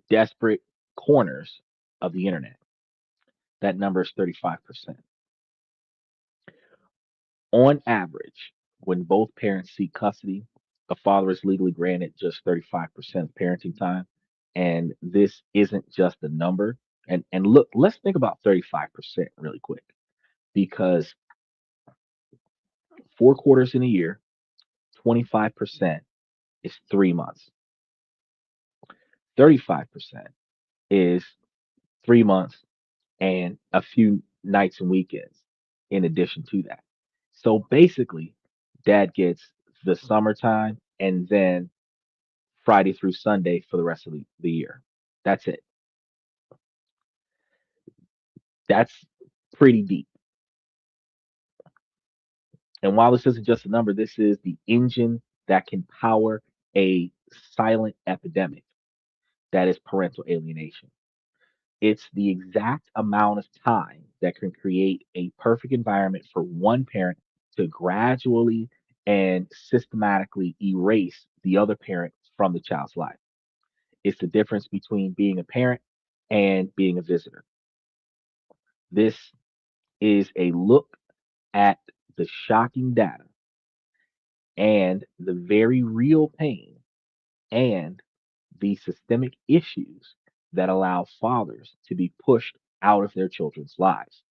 desperate corners of the internet. That number is 35%. On average, when both parents seek custody, a father is legally granted just 35% of parenting time. And this isn't just a number. And look, let's think about 35% really quick because 4 quarters in a year, 25% is 3 months. 35% is 3 months and a few nights and weekends in addition to that. So basically, dad gets the summertime and then Friday through Sunday for the rest of the year. That's it. That's pretty deep. And while this isn't just a number, this is the engine that can power a silent epidemic that is parental alienation. It's the exact amount of time that can create a perfect environment for one parent to gradually and systematically erase the other parent from the child's life. It's the difference between being a parent and being a visitor. This is a look at the shocking data and the very real pain and the systemic issues that allow fathers to be pushed out of their children's lives.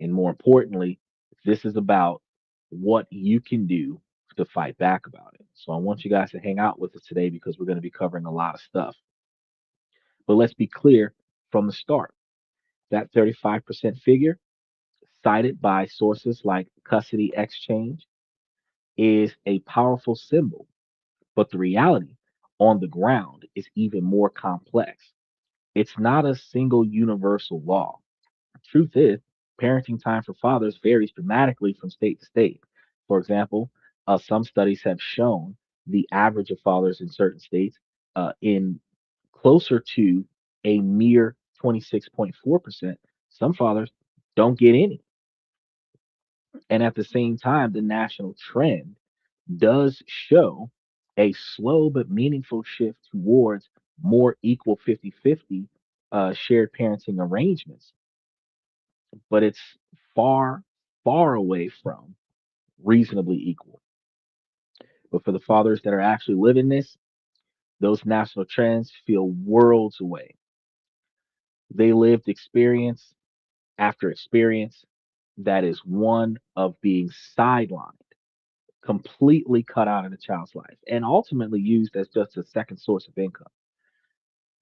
And more importantly, this is about what you can do to fight back about it. So I want you guys to hang out with us today because we're going to be covering a lot of stuff. But let's be clear from the start that 35% figure, cited by sources like Custody Exchange, is a powerful symbol. But the reality on the ground is even more complex. It's not a single universal law. Truth is, parenting time for fathers varies dramatically from state to state. For example, some studies have shown the average of fathers in certain states in closer to a mere 26.4%. Some fathers don't get any. And at the same time, the national trend does show a slow but meaningful shift towards more equal 50-50 shared parenting arrangements, but it's far, far away from reasonably equal. But for the fathers that are actually living this, those national trends feel worlds away. They lived experience after experience that is one of being sidelined, completely cut out of the child's life, and ultimately used as just a second source of income.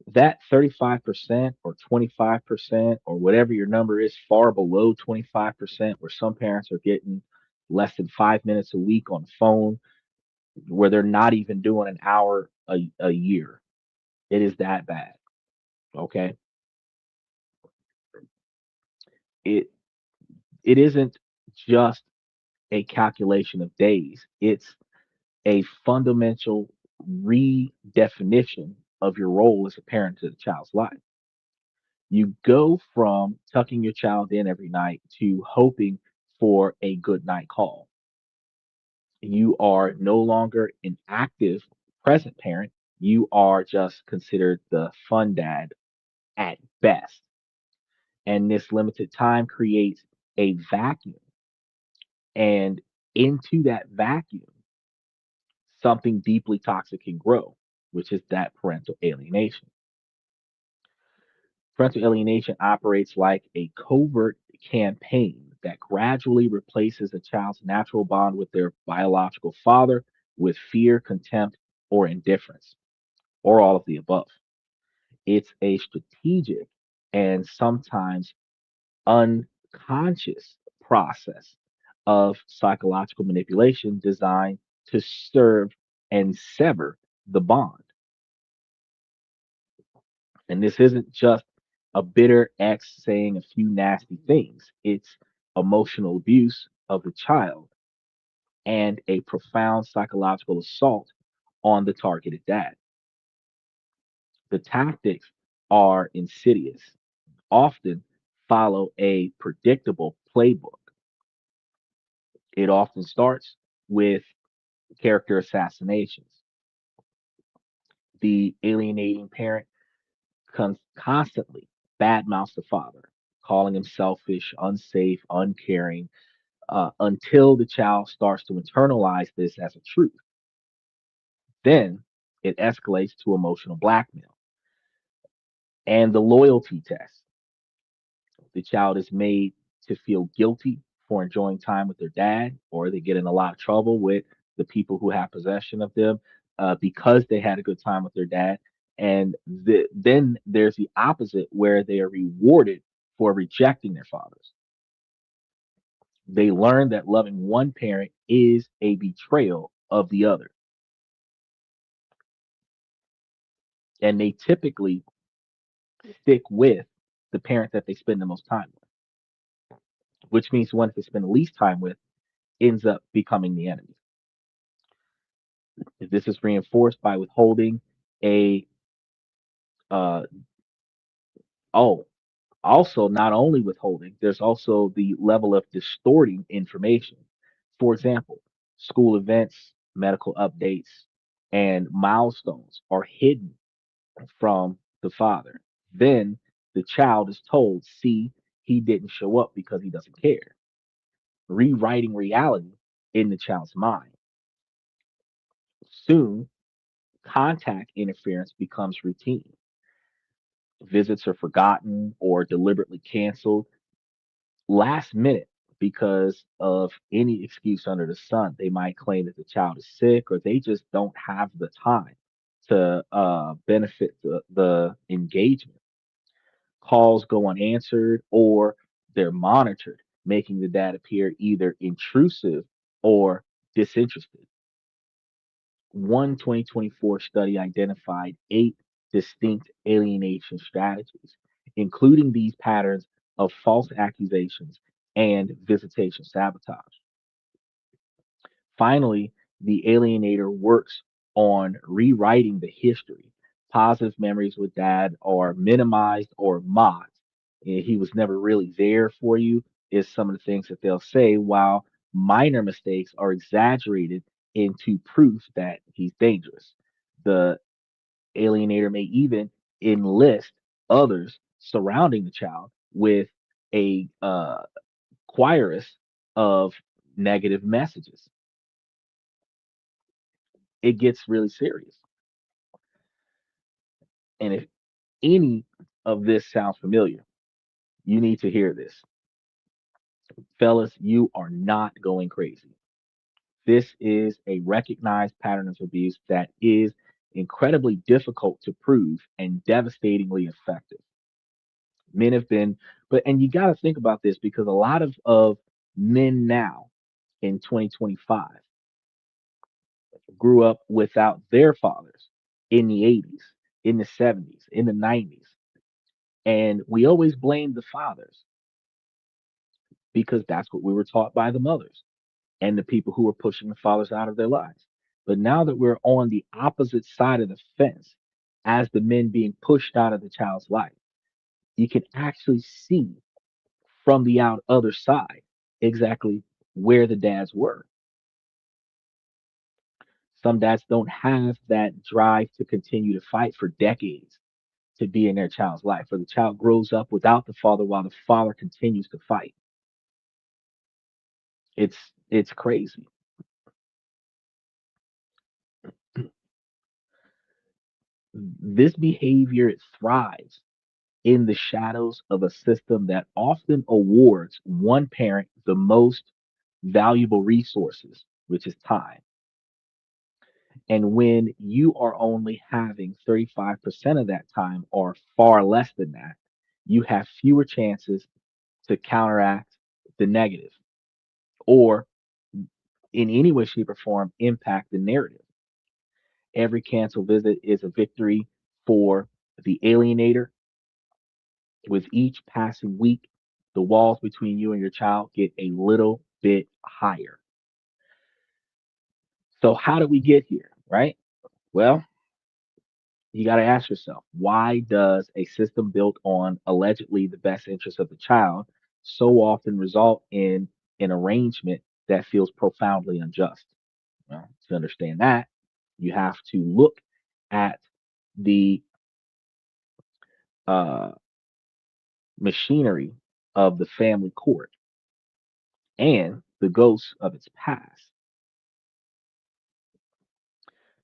That 35% or 25% or whatever your number is, far below 25%, where some parents are getting less than 5 minutes a week on the phone, where they're not even doing an hour a year. It is that bad. Okay. It it isn't just a calculation of days. It's a fundamental redefinition of your role as a parent to the child's life. You go from tucking your child in every night to hoping for a good night call. You are no longer an active present parent. You are just considered the fun dad at best. And this limited time creates a vacuum. And into that vacuum, something deeply toxic can grow, which is that parental alienation. Parental alienation operates like a covert campaign that gradually replaces a child's natural bond with their biological father with fear, contempt, or indifference, or all of the above. It's a strategic and sometimes unconscious process of psychological manipulation designed to serve and sever the bond. And this isn't just a bitter ex saying a few nasty things, it's emotional abuse of the child and a profound psychological assault on the targeted dad. The tactics are insidious, often follow a predictable playbook. It often starts with character assassinations. The alienating parent constantly badmouths the father, calling him selfish, unsafe, uncaring, until the child starts to internalize this as a truth. Then it escalates to emotional blackmail and the loyalty test. The child is made to feel guilty for enjoying time with their dad, or they get in a lot of trouble with the people who have possession of them because they had a good time with their dad. And then there's the opposite where they are rewarded for rejecting their fathers. They learn that loving one parent is a betrayal of the other. And they typically stick with the parent that they spend the most time with, which means the one that they spend the least time with ends up becoming the enemy. This is reinforced by withholding a uh oh also not only withholding, there's also the level of distorting information. For example, school events, medical updates, and milestones are hidden from the father. Then the child is told, see, he didn't show up because he doesn't care, rewriting reality in the child's mind. Soon, contact interference becomes routine. Visits are forgotten or deliberately canceled last minute because of any excuse under the sun. They might claim that the child is sick or they just don't have the time to benefit the engagement. Calls go unanswered or they're monitored, making the dad appear either intrusive or disinterested. One 2024 study identified 8 distinct alienation strategies, including these patterns of false accusations and visitation sabotage. Finally, the alienator works on rewriting the history. Positive memories with dad are minimized or mocked. He was never really there for you, is some of the things that they'll say, while minor mistakes are exaggerated into proof that he's dangerous. The alienator may even enlist others surrounding the child with a chorus of negative messages. It gets really serious. And if any of this sounds familiar, you need to hear this. Fellas, you are not going crazy. This is a recognized pattern of abuse that is incredibly difficult to prove and devastatingly effective. Men have been, and you got to think about this because a lot of men now in 2025 grew up without their fathers in the 80s, in the 70s, in the 90s. And we always blame the fathers because that's what we were taught by the mothers and the people who were pushing the fathers out of their lives. But now that we're on the opposite side of the fence, as the men being pushed out of the child's life, you can actually see from the other side exactly where the dads were. Some dads don't have that drive to continue to fight for decades to be in their child's life, or the child grows up without the father while the father continues to fight. It's crazy. This behavior it thrives in the shadows of a system that often awards one parent the most valuable resources, which is time. And when you are only having 35% of that time or far less than that, you have fewer chances to counteract the negative or in any way, shape, or form impact the narrative. Every canceled visit is a victory for the alienator. With each passing week, the walls between you and your child get a little bit higher. So, how did we get here, right? Well, you got to ask yourself, why does a system built on allegedly the best interest of the child so often result in an arrangement that feels profoundly unjust? Well, to understand that, you have to look at the uh, machinery of the family court and the ghosts of its past.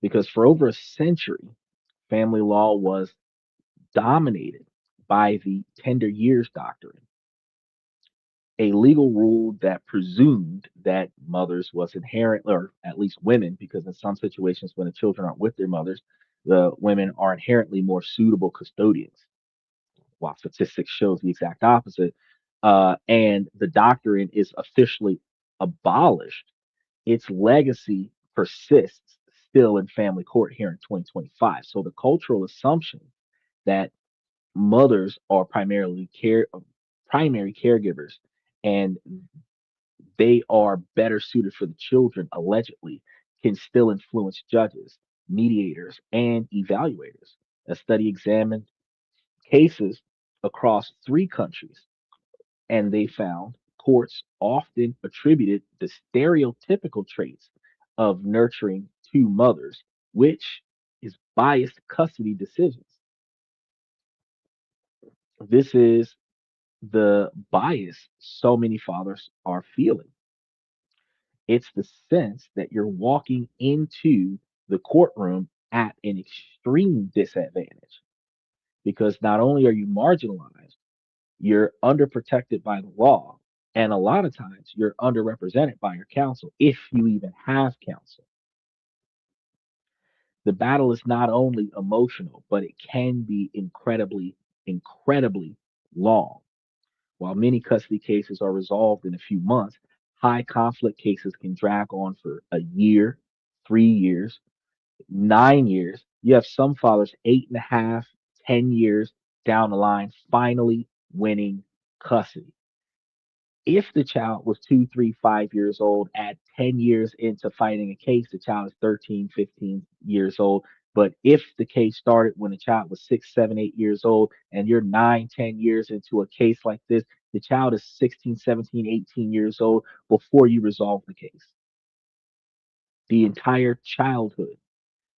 Because for over a century, family law was dominated by the tender years doctrine, a legal rule that presumed that mothers was inherent, or at least women, because in some situations when the children aren't with their mothers, the women are inherently more suitable custodians, while statistics shows the exact opposite. And the doctrine is officially abolished. Its legacy persists still in family court here in 2025. So the cultural assumption that mothers are primary caregivers and they are better suited for the children allegedly can still influence judges, mediators, and evaluators. A study examined cases across 3 countries, and they found courts often attributed the stereotypical traits of nurturing to mothers, which is biased custody decisions. This is the bias so many fathers are feeling. It's the sense that you're walking into the courtroom at an extreme disadvantage because not only are you marginalized, you're underprotected by the law. And a lot of times you're underrepresented by your counsel, if you even have counsel. The battle is not only emotional, but it can be incredibly long. While many custody cases are resolved in a few months, high conflict cases can drag on for a year, 3 years, 9 years. You have some fathers 8.5, 10 years down the line, finally winning custody. If the child was 2, 3, 5 years old at 10 years into fighting a case, the child is 13, 15 years old. But if the case started when the child was 6, 7, 8 years old, and you're 9, 10 years into a case like this, the child is 16, 17, 18 years old before you resolve the case. The entire childhood,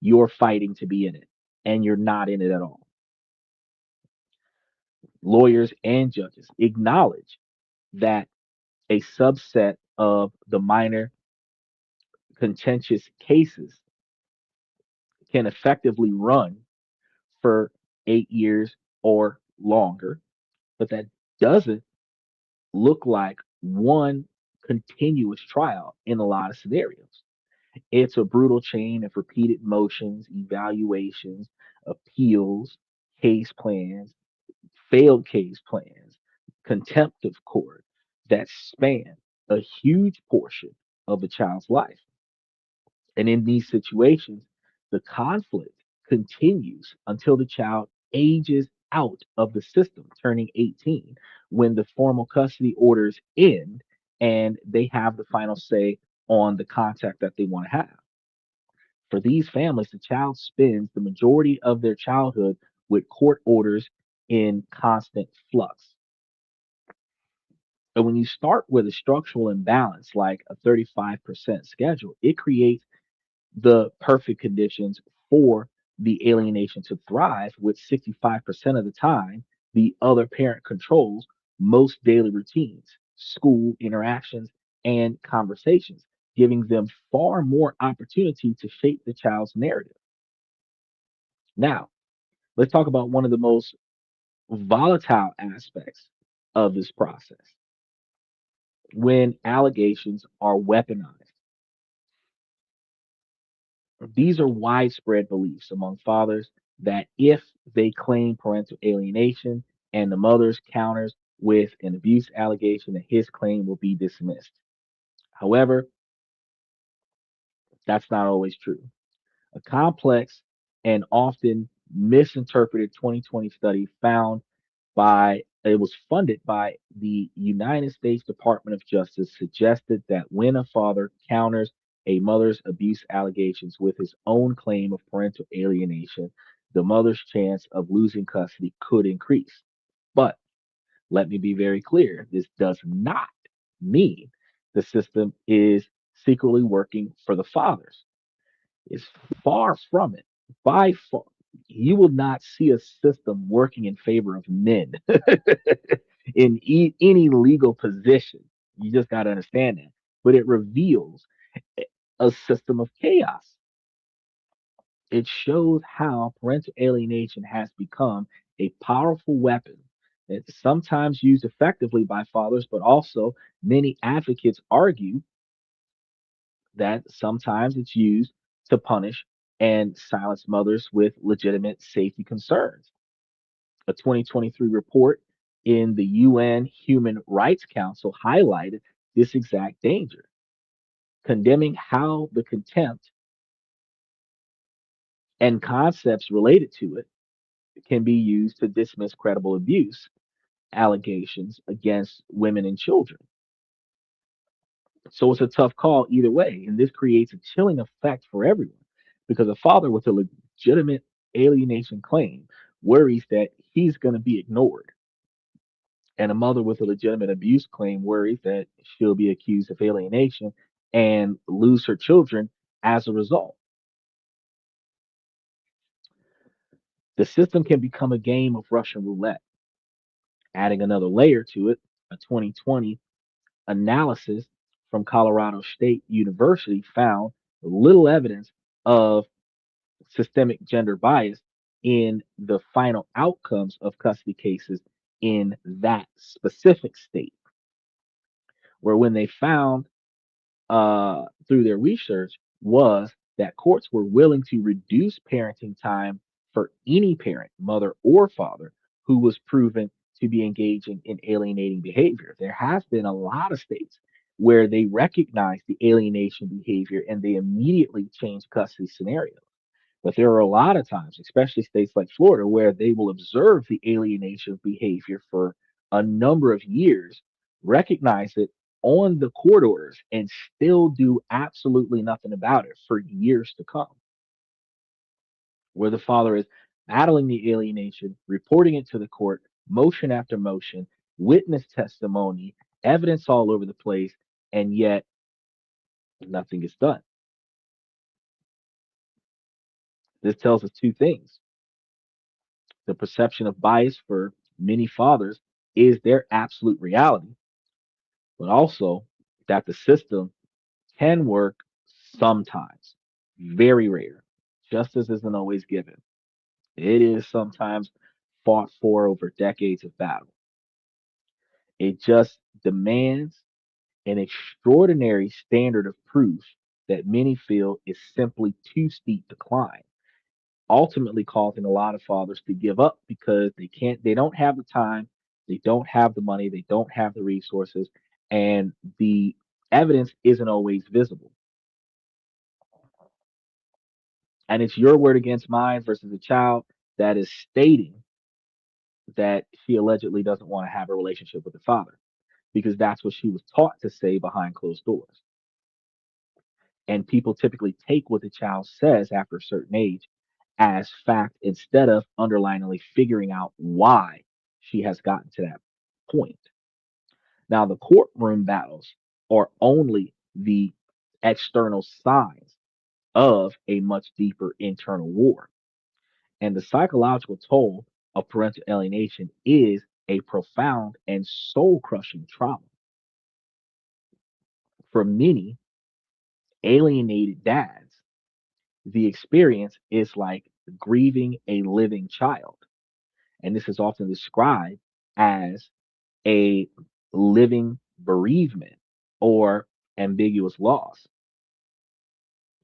you're fighting to be in it, and you're not in it at all. Lawyers and judges acknowledge that a subset of the minor contentious cases can effectively run for 8 years or longer, but that doesn't look like one continuous trial in a lot of scenarios. It's a brutal chain of repeated motions, evaluations, appeals, case plans, failed case plans, contempt of court that span a huge portion of a child's life. And in these situations, the conflict continues until the child ages out of the system, turning 18, when the formal custody orders end and they have the final say on the contact that they want to have. For these families, the child spends the majority of their childhood with court orders in constant flux. And when you start with a structural imbalance like a 35% schedule, it creates the perfect conditions for the alienation to thrive, with 65% of the time, the other parent controls most daily routines, school interactions, and conversations, giving them far more opportunity to shape the child's narrative. Now, let's talk about one of the most volatile aspects of this process when allegations are weaponized. These are widespread beliefs among fathers that if they claim parental alienation and the mother's counters with an abuse allegation, that his claim will be dismissed. However, that's not always true. A complex and often misinterpreted 2020 study found by it was funded by the United States Department of Justice suggested that when a father counters a mother's abuse allegations with his own claim of parental alienation, the mother's chance of losing custody could increase. But let me be very clear, this does not mean the system is secretly working for the fathers. It's far from it. By far. You will not see a system working in favor of men in any legal position. You just got to understand that. But it reveals a system of chaos. It shows how parental alienation has become a powerful weapon that's sometimes used effectively by fathers, but also many advocates argue that sometimes it's used to punish and silence mothers with legitimate safety concerns. A 2023 report in the UN Human Rights Council highlighted this exact danger, condemning how the contempt and concepts related to it can be used to dismiss credible abuse allegations against women and children. So it's a tough call either way. And this creates a chilling effect for everyone because a father with a legitimate alienation claim worries that he's going to be ignored. And a mother with a legitimate abuse claim worries that she'll be accused of alienation and lose her children as a result. The system can become a game of Russian roulette. Adding another layer to it, a 2020 analysis from Colorado State University found little evidence of systemic gender bias in the final outcomes of custody cases in that specific state, where when they found through their research was that courts were willing to reduce parenting time for any parent, mother or father, who was proven to be engaging in alienating behavior. There has been a lot of states where they recognize the alienation behavior and they immediately change custody scenarios. But there are a lot of times, especially states like Florida, where they will observe the alienation behavior for a number of years, recognize it on the court orders, and still do absolutely nothing about it for years to come. Where the father is battling the alienation, reporting it to the court, motion after motion, witness testimony, evidence all over the place, and yet nothing is done. This tells us two things. The perception of bias for many fathers is their absolute reality, but also that the system can work sometimes, very rare. Justice isn't always given, it is sometimes fought for over decades of battle. It just demands an extraordinary standard of proof that many feel is simply too steep to climb, ultimately causing a lot of fathers to give up because they don't have the time, they don't have the money, they don't have the resources, and the evidence isn't always visible. And it's your word against mine versus a child that is stating that she allegedly doesn't want to have a relationship with the father because that's what she was taught to say behind closed doors. And people typically take what the child says after a certain age as fact instead of underlyingly figuring out why she has gotten to that point. Now, the courtroom battles are only the external signs of a much deeper internal war. And the psychological toll of parental alienation is a profound and soul crushing trauma. For many alienated dads, the experience is like grieving a living child. And this is often described as a living bereavement or ambiguous loss.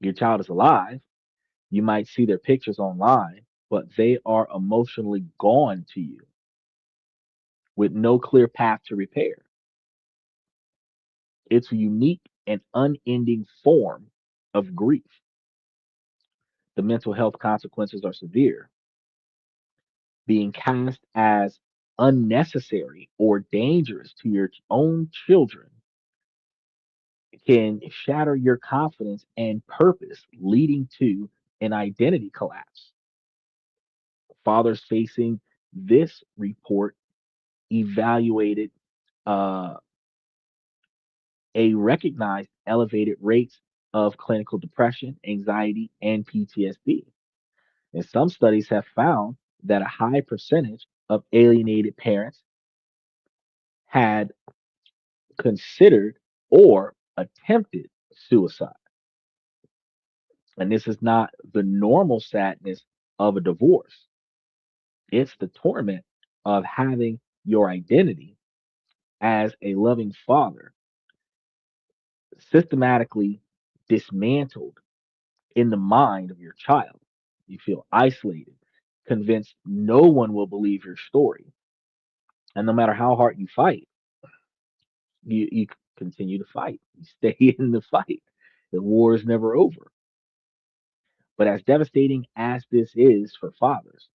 Your child is alive. You might see their pictures online, but they are emotionally gone to you with no clear path to repair. It's a unique and unending form of grief. The mental health consequences are severe. Being cast as unnecessary or dangerous to your own children can shatter your confidence and purpose, leading to an identity collapse. Fathers facing this report evaluated uh, a recognized elevated rates of clinical depression, anxiety, and PTSD. And some studies have found that a high percentage of alienated parents had considered or attempted suicide. And this is not the normal sadness of a divorce, it's the torment of having your identity as a loving father systematically dismantled in the mind of your child. You feel isolated, convinced no one will believe your story. And no matter how hard you fight, you continue to fight. You stay in the fight. The war is never over. But as devastating as this is for fathers,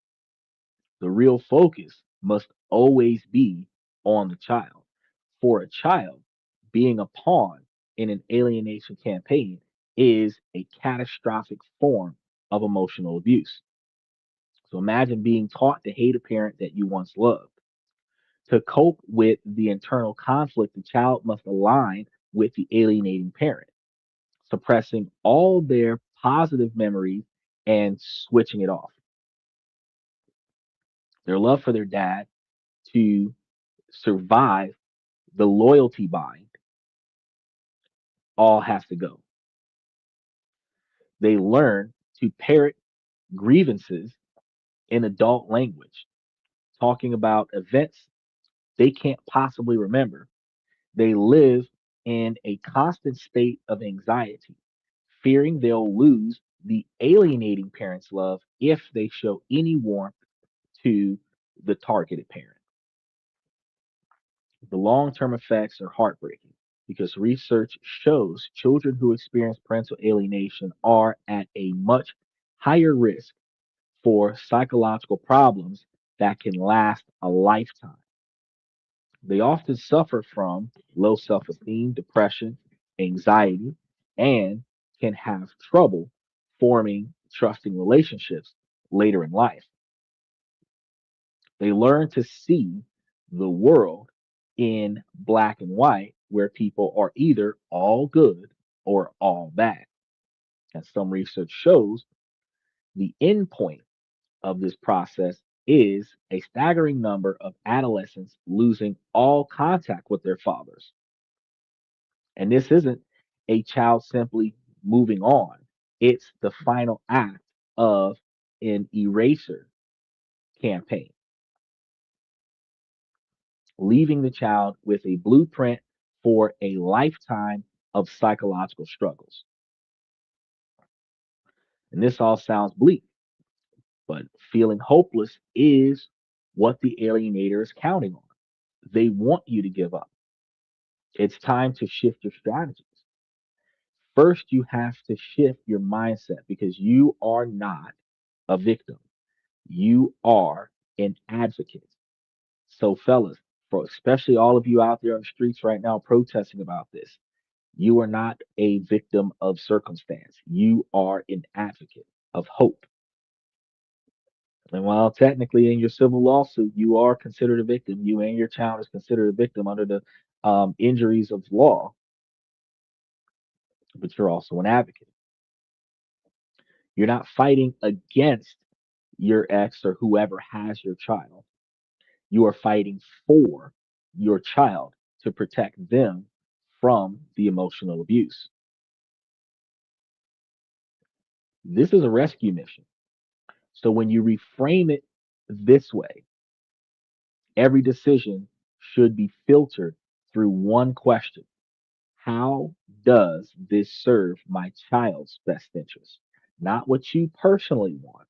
the real focus must always be on the child. For a child, being a pawn in an alienation campaign is a catastrophic form of emotional abuse. So imagine being taught to hate a parent that you once loved. To cope with the internal conflict, the child must align with the alienating parent, suppressing all their positive memories and switching it off. Their love for their dad to survive the loyalty bind all has to go. They learn to parrot grievances in adult language, talking about events they can't possibly remember. They live in a constant state of anxiety, fearing they'll lose the alienating parent's love if they show any warmth to the targeted parent. The long term effects are heartbreaking because research shows children who experience parental alienation are at a much higher risk for psychological problems that can last a lifetime. They often suffer from low self esteem, depression, anxiety, and can have trouble forming trusting relationships later in life. They learn to see the world in black and white, where people are either all good or all bad. As some research shows, the end point of this process is a staggering number of adolescents losing all contact with their fathers. And this isn't a child simply moving on, it's the final act of an eraser campaign, leaving the child with a blueprint for a lifetime of psychological struggles. And this all sounds bleak, but feeling hopeless is what the alienator is counting on. They want you to give up. It's time to shift your strategies. First, you have to shift your mindset because you are not a victim. You are an advocate. So, fellas, for especially all of you out there on the streets right now protesting about this, you are not a victim of circumstance. You are an advocate of hope. And while technically in your civil lawsuit, you are considered a victim, you and your child is considered a victim under the injuries of law, but you're also an advocate. You're not fighting against your ex or whoever has your child. You are fighting for your child to protect them from the emotional abuse. This is a rescue mission. So when you reframe it this way, every decision should be filtered through one question: how does this serve my child's best interest? Not what you personally want,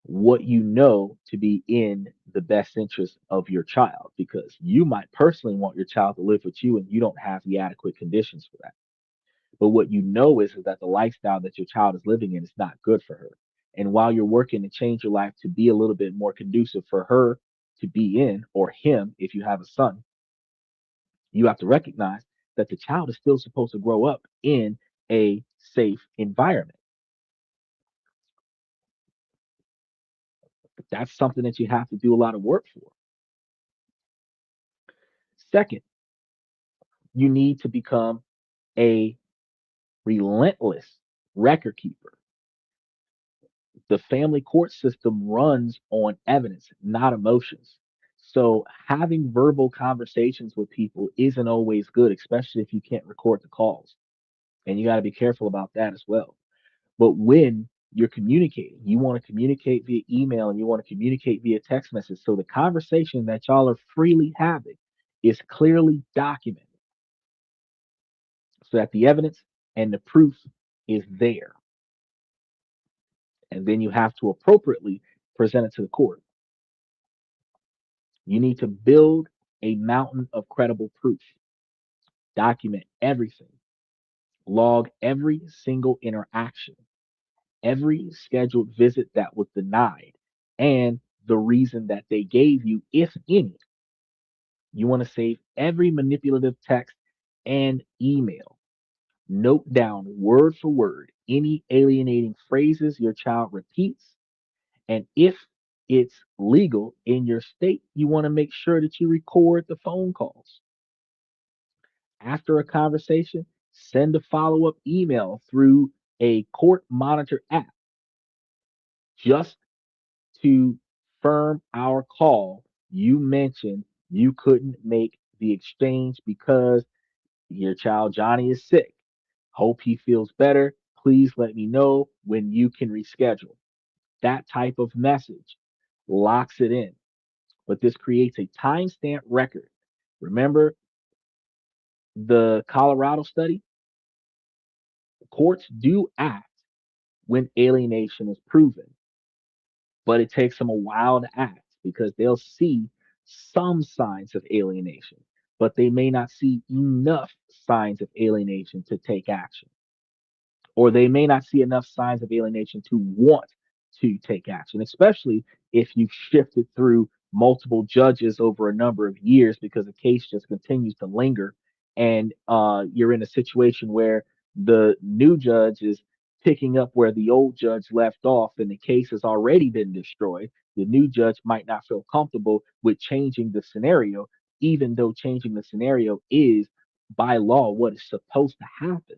what you know to be in the best interest of your child, because you might personally want your child to live with you and you don't have the adequate conditions for that. But what you know is that the lifestyle that your child is living in is not good for her. And while you're working to change your life to be a little bit more conducive for her to be in, or him, if you have a son, you have to recognize that the child is still supposed to grow up in a safe environment. That's something that you have to do a lot of work for. Second, you need to become a relentless record keeper. The family court system runs on evidence, not emotions. So having verbal conversations with people isn't always good, especially if you can't record the calls. And you got to be careful about that as well. But when you're communicating, you want to communicate via email and you want to communicate via text message. So the conversation that y'all are freely having is clearly documented so that the evidence and the proof is there. And then you have to appropriately present it to the court. You need to build a mountain of credible proof, document everything, log every single interaction, every scheduled visit that was denied, and the reason that they gave you, if any. You want to save every manipulative text and email. Note down word for word any alienating phrases your child repeats. And if it's legal in your state, you want to make sure that you record the phone calls. After a conversation, send a follow up email through a court monitor app just to firm our call. You mentioned you couldn't make the exchange because your child Johnny is sick. Hope he feels better. Please let me know when you can reschedule. That type of message locks it in. But this creates a timestamp record. Remember the Colorado study? Courts do act when alienation is proven, but it takes them a while to act because they'll see some signs of alienation, but they may not see enough signs of alienation to take action, or they may not see enough signs of alienation to want to take action, especially if you've shifted through multiple judges over a number of years because the case just continues to linger. And you're in a situation where the new judge is picking up where the old judge left off and the case has already been destroyed. The new judge might not feel comfortable with changing the scenario, even though changing the scenario is by law what is supposed to happen.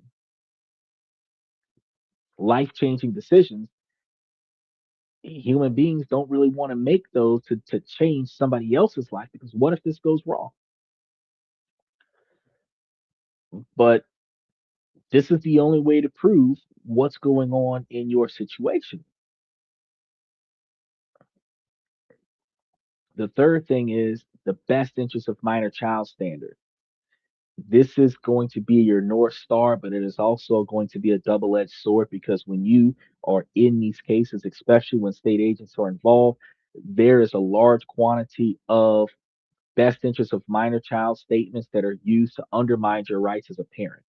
Life changing decisions, human beings don't really want to make those to change somebody else's life because what if this goes wrong? But this is the only way to prove what's going on in your situation. The third thing is the best interest of minor child standard. This is going to be your North Star, but it is also going to be a double edged sword because when you are in these cases, especially when state agents are involved, there is a large quantity of best interest of minor child statements that are used to undermine your rights as a parent.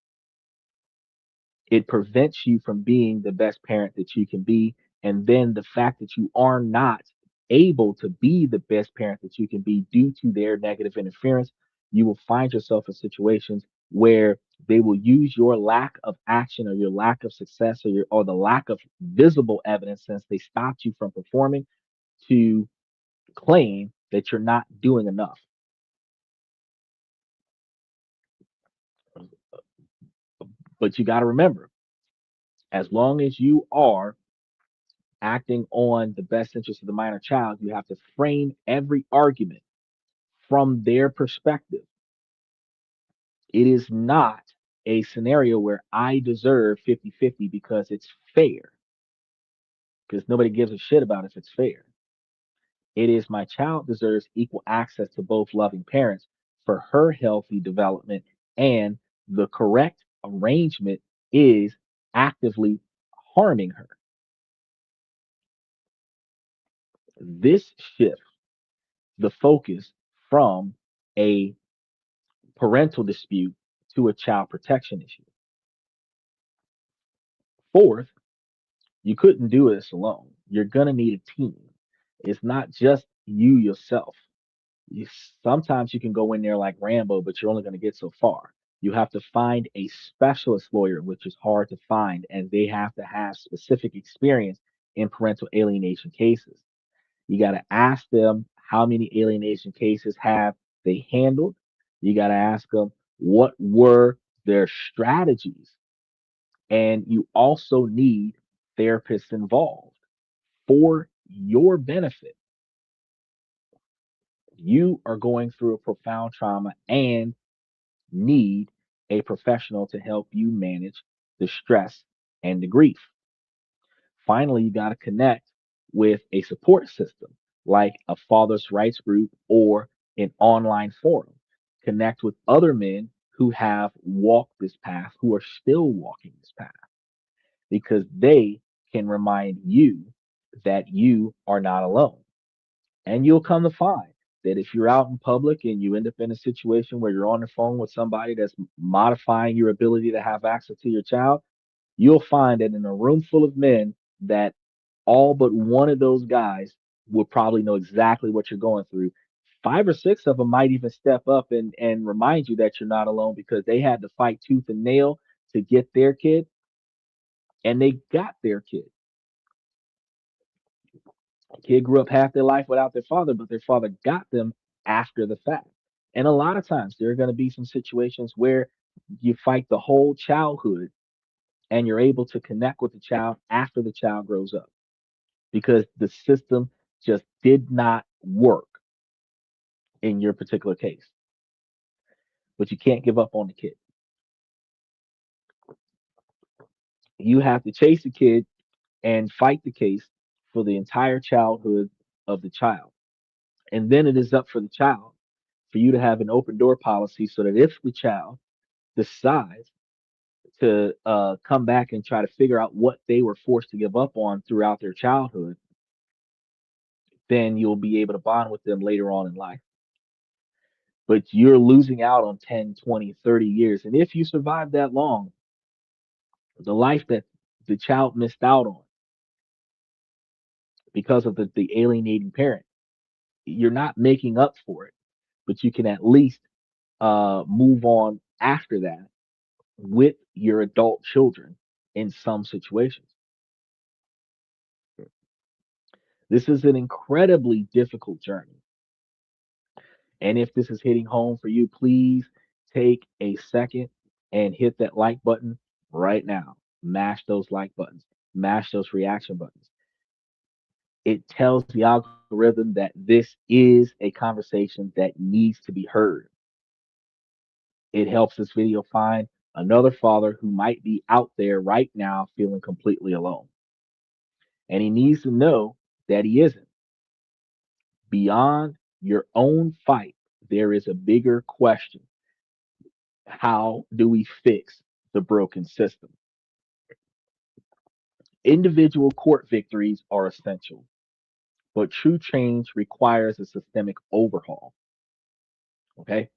It prevents you from being the best parent that you can be. And then the fact that you are not able to be the best parent that you can be due to their negative interference, you will find yourself in situations where they will use your lack of action or your lack of success or the lack of visible evidence since they stopped you from performing to claim that you're not doing enough. But you got to remember, as long as you are acting on the best interest of the minor child, you have to frame every argument from their perspective. It is not a scenario where I deserve 50-50 because it's fair, because nobody gives a shit about if it's fair. It is my child deserves equal access to both loving parents for her healthy development, and the correct arrangement is actively harming her. This shifts the focus from a parental dispute to a child protection issue. Fourth, you couldn't do this alone. You're going to need a team. It's not just you yourself. You, sometimes you can go in there like Rambo, but you're only going to get so far. You have to find a specialist lawyer, which is hard to find, and they have to have specific experience in parental alienation cases. You got to ask them how many alienation cases have they handled. You got to ask them what were their strategies. And you also need therapists involved. For your benefit, you are going through a profound trauma and need a professional to help you manage the stress and the grief. Finally, you got to connect with a support system like a father's rights group or an online forum. Connect with other men who have walked this path, who are still walking this path, because they can remind you that you are not alone. And you'll come to find that if you're out in public and you end up in a situation where you're on the phone with somebody that's modifying your ability to have access to your child, you'll find that in a room full of men, that all but one of those guys will probably know exactly what you're going through. Five or six of them might even step up and remind you that you're not alone because they had to fight tooth and nail to get their kid, and they got their kid. Kid grew up half their life without their father, but their father got them after the fact. And a lot of times there are going to be some situations where you fight the whole childhood and you're able to connect with the child after the child grows up because the system just did not work in your particular case. But you can't give up on the kid. You have to chase the kid and fight the case for the entire childhood of the child. And then it is up for the child for you to have an open door policy so that if the child decides to come back and try to figure out what they were forced to give up on throughout their childhood, then you'll be able to bond with them later on in life. But you're losing out on 10, 20, 30 years. And if you survive that long, the life that the child missed out on because of the alienating parent, you're not making up for it, but you can at least move on after that with your adult children in some situations. This is an incredibly difficult journey. And if this is hitting home for you, please take a second and hit that like button right now. Mash those like buttons, mash those reaction buttons. It tells the algorithm that this is a conversation that needs to be heard. It helps this video find another father who might be out there right now feeling completely alone. And he needs to know that he isn't. Beyond your own fight, there is a bigger question. How do we fix the broken system? Individual court victories are essential, but true change requires a systemic overhaul. Okay.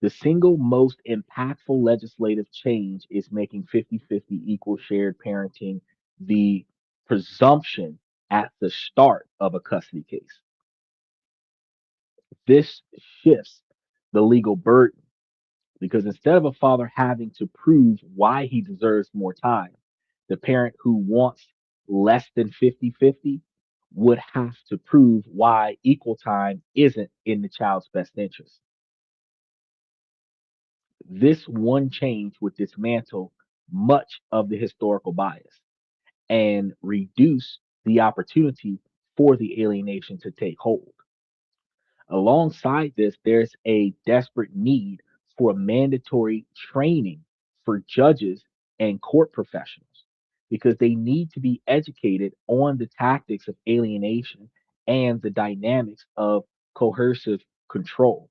The single most impactful legislative change is making 50-50 equal shared parenting the presumption at the start of a custody case. This shifts the legal burden because instead of a father having to prove why he deserves more time, the parent who wants less than 50-50 would have to prove why equal time isn't in the child's best interest. This one change would dismantle much of the historical bias and reduce the opportunity for the alienation to take hold. Alongside this, there's a desperate need for mandatory training for judges and court professionals because they need to be educated on the tactics of alienation and the dynamics of coercive control.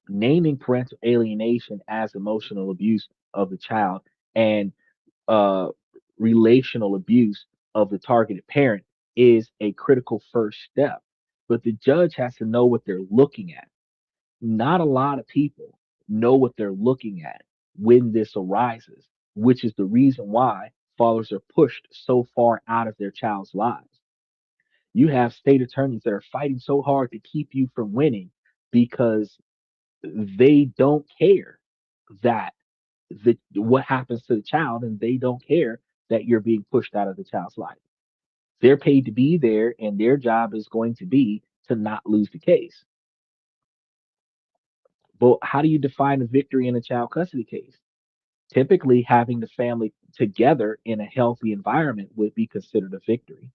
Naming parental alienation as emotional abuse of the child and uh, relational abuse of the targeted parent is a critical first step. But the judge has to know what they're looking at. Not a lot of people know what they're looking at when this arises, which is the reason why fathers are pushed so far out of their child's lives. You have state attorneys that are fighting so hard to keep you from winning because they don't care that what happens to the child and they don't care that you're being pushed out of the child's life. They're paid to be there and their job is going to be to not lose the case. But how do you define a victory in a child custody case? Typically, having the family together in a healthy environment would be considered a victory.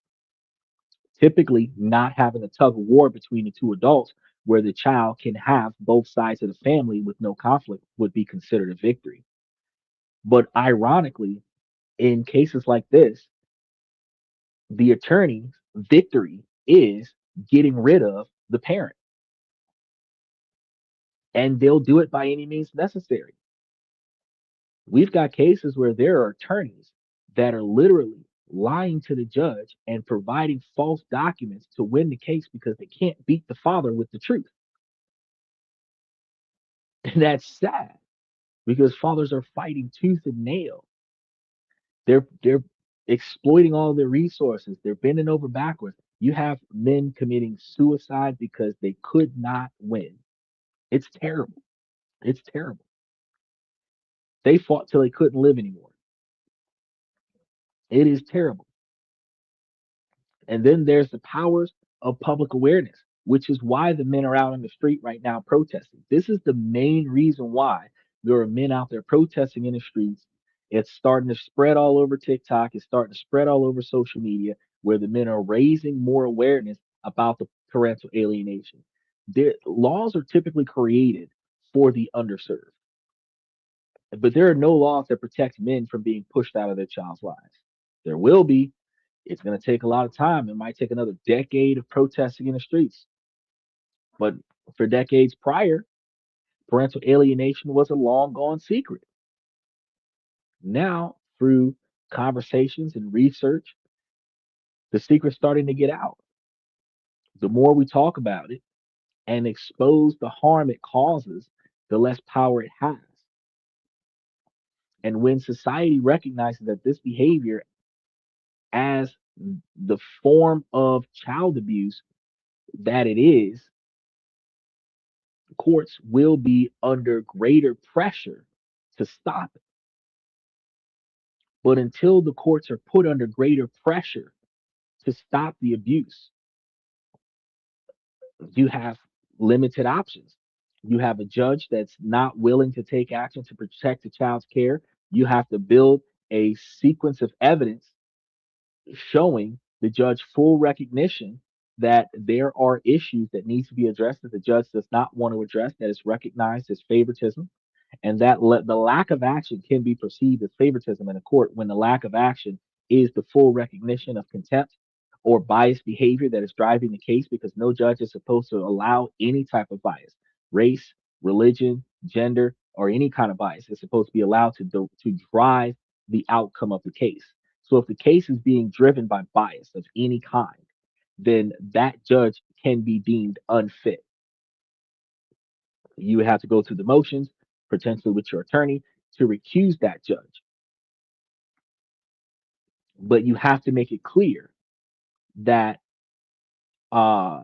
typically not having a tug of war between the two adults where the child can have both sides of the family with no conflict would be considered a victory. But ironically, in cases like this, the attorney's victory is getting rid of the parent, and they'll do it by any means necessary. We've got cases where there are attorneys that are literally lying to the judge and providing false documents to win the case because they can't beat the father with the truth. And that's sad because fathers are fighting tooth and nail. They're exploiting all their resources. They're bending over backwards. You have men committing suicide because they could not win. It's terrible. It's terrible. They fought till they couldn't live anymore. It is terrible. And then there's the powers of public awareness, which is why the men are out on the street right now protesting. This is the main reason why there are men out there protesting in the streets. It's starting to spread all over TikTok. It's starting to spread all over social media where the men are raising more awareness about the parental alienation. Their laws are typically created for the underserved, but there are no laws that protect men from being pushed out of their child's lives. There will be. It's going to take a lot of time. It might take another decade of protesting in the streets. But for decades prior, parental alienation was a long gone secret. Now, through conversations and research, the secret's starting to get out. The more we talk about it and expose the harm it causes, the less power it has. And when society recognizes that this behavior as the form of child abuse that it is, courts will be under greater pressure to stop it. But until the courts are put under greater pressure to stop the abuse, you have limited options. You have a judge that's not willing to take action to protect the child's care. You have to build a sequence of evidence showing the judge full recognition that there are issues that need to be addressed that the judge does not want to address, that is recognized as favoritism, and that the lack of action can be perceived as favoritism in a court when the lack of action is the full recognition of contempt or biased behavior that is driving the case because no judge is supposed to allow any type of bias, race, religion, gender, or any kind of bias is supposed to be allowed to drive the outcome of the case. So if the case is being driven by bias of any kind, then that judge can be deemed unfit. You would have to go through the motions, potentially with your attorney, to recuse that judge. But you have to make it clear that uh,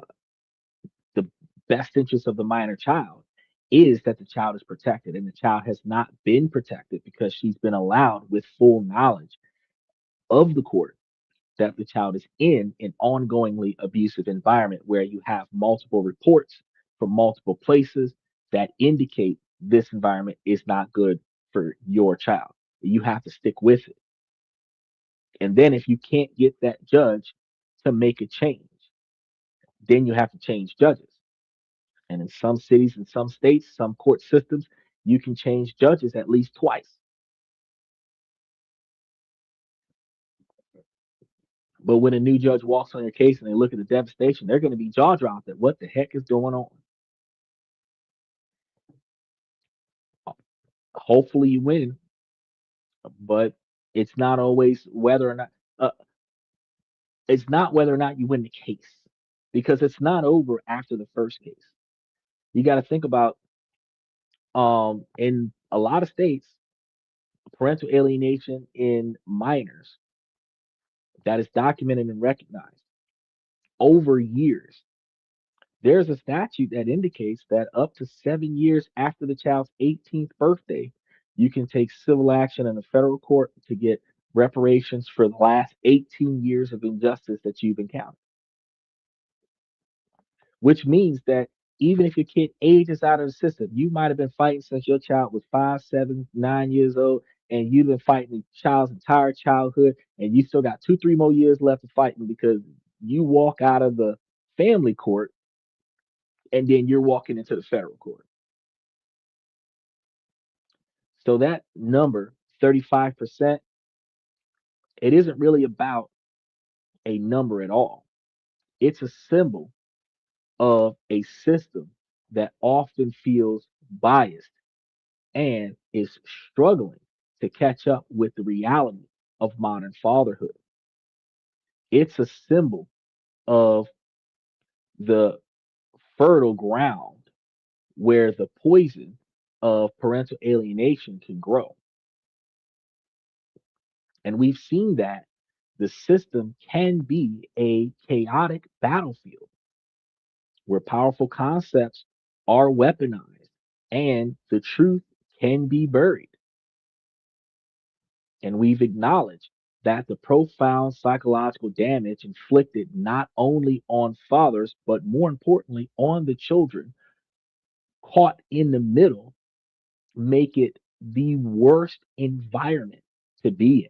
the best interest of the minor child is that the child is protected, and the child has not been protected because she's been allowed with full knowledge of the court that the child is in an ongoingly abusive environment where you have multiple reports from multiple places that indicate this environment is not good for your child. You have to stick with it. And then if you can't get that judge to make a change, then you have to change judges. And in some cities, in some states, some court systems, you can change judges at least twice. But when a new judge walks on your case and they look at the devastation, they're going to be jaw dropped at what the heck is going on. Hopefully you win, but it's not always whether or not uh, it's not whether or not you win the case because it's not over after the first case. You got to think about in a lot of states, parental alienation in minors that is documented and recognized over years. There's a statute that indicates that up to 7 years after the child's 18th birthday, you can take civil action in a federal court to get reparations for the last 18 years of injustice that you've encountered. Which means that even if your kid ages out of the system, you might have been fighting since your child was 5, 7, 9 years old, and you've been fighting the child's entire childhood, and you still got 2, 3 more years left of fighting because you walk out of the family court and then you're walking into the federal court. So that number, 35%, it isn't really about a number at all. It's a symbol of a system that often feels biased and is struggling to catch up with the reality of modern fatherhood. It's a symbol of the fertile ground where the poison of parental alienation can grow. And we've seen that the system can be a chaotic battlefield where powerful concepts are weaponized and the truth can be buried. And we've acknowledged that the profound psychological damage inflicted not only on fathers, but more importantly on the children caught in the middle make it the worst environment to be in.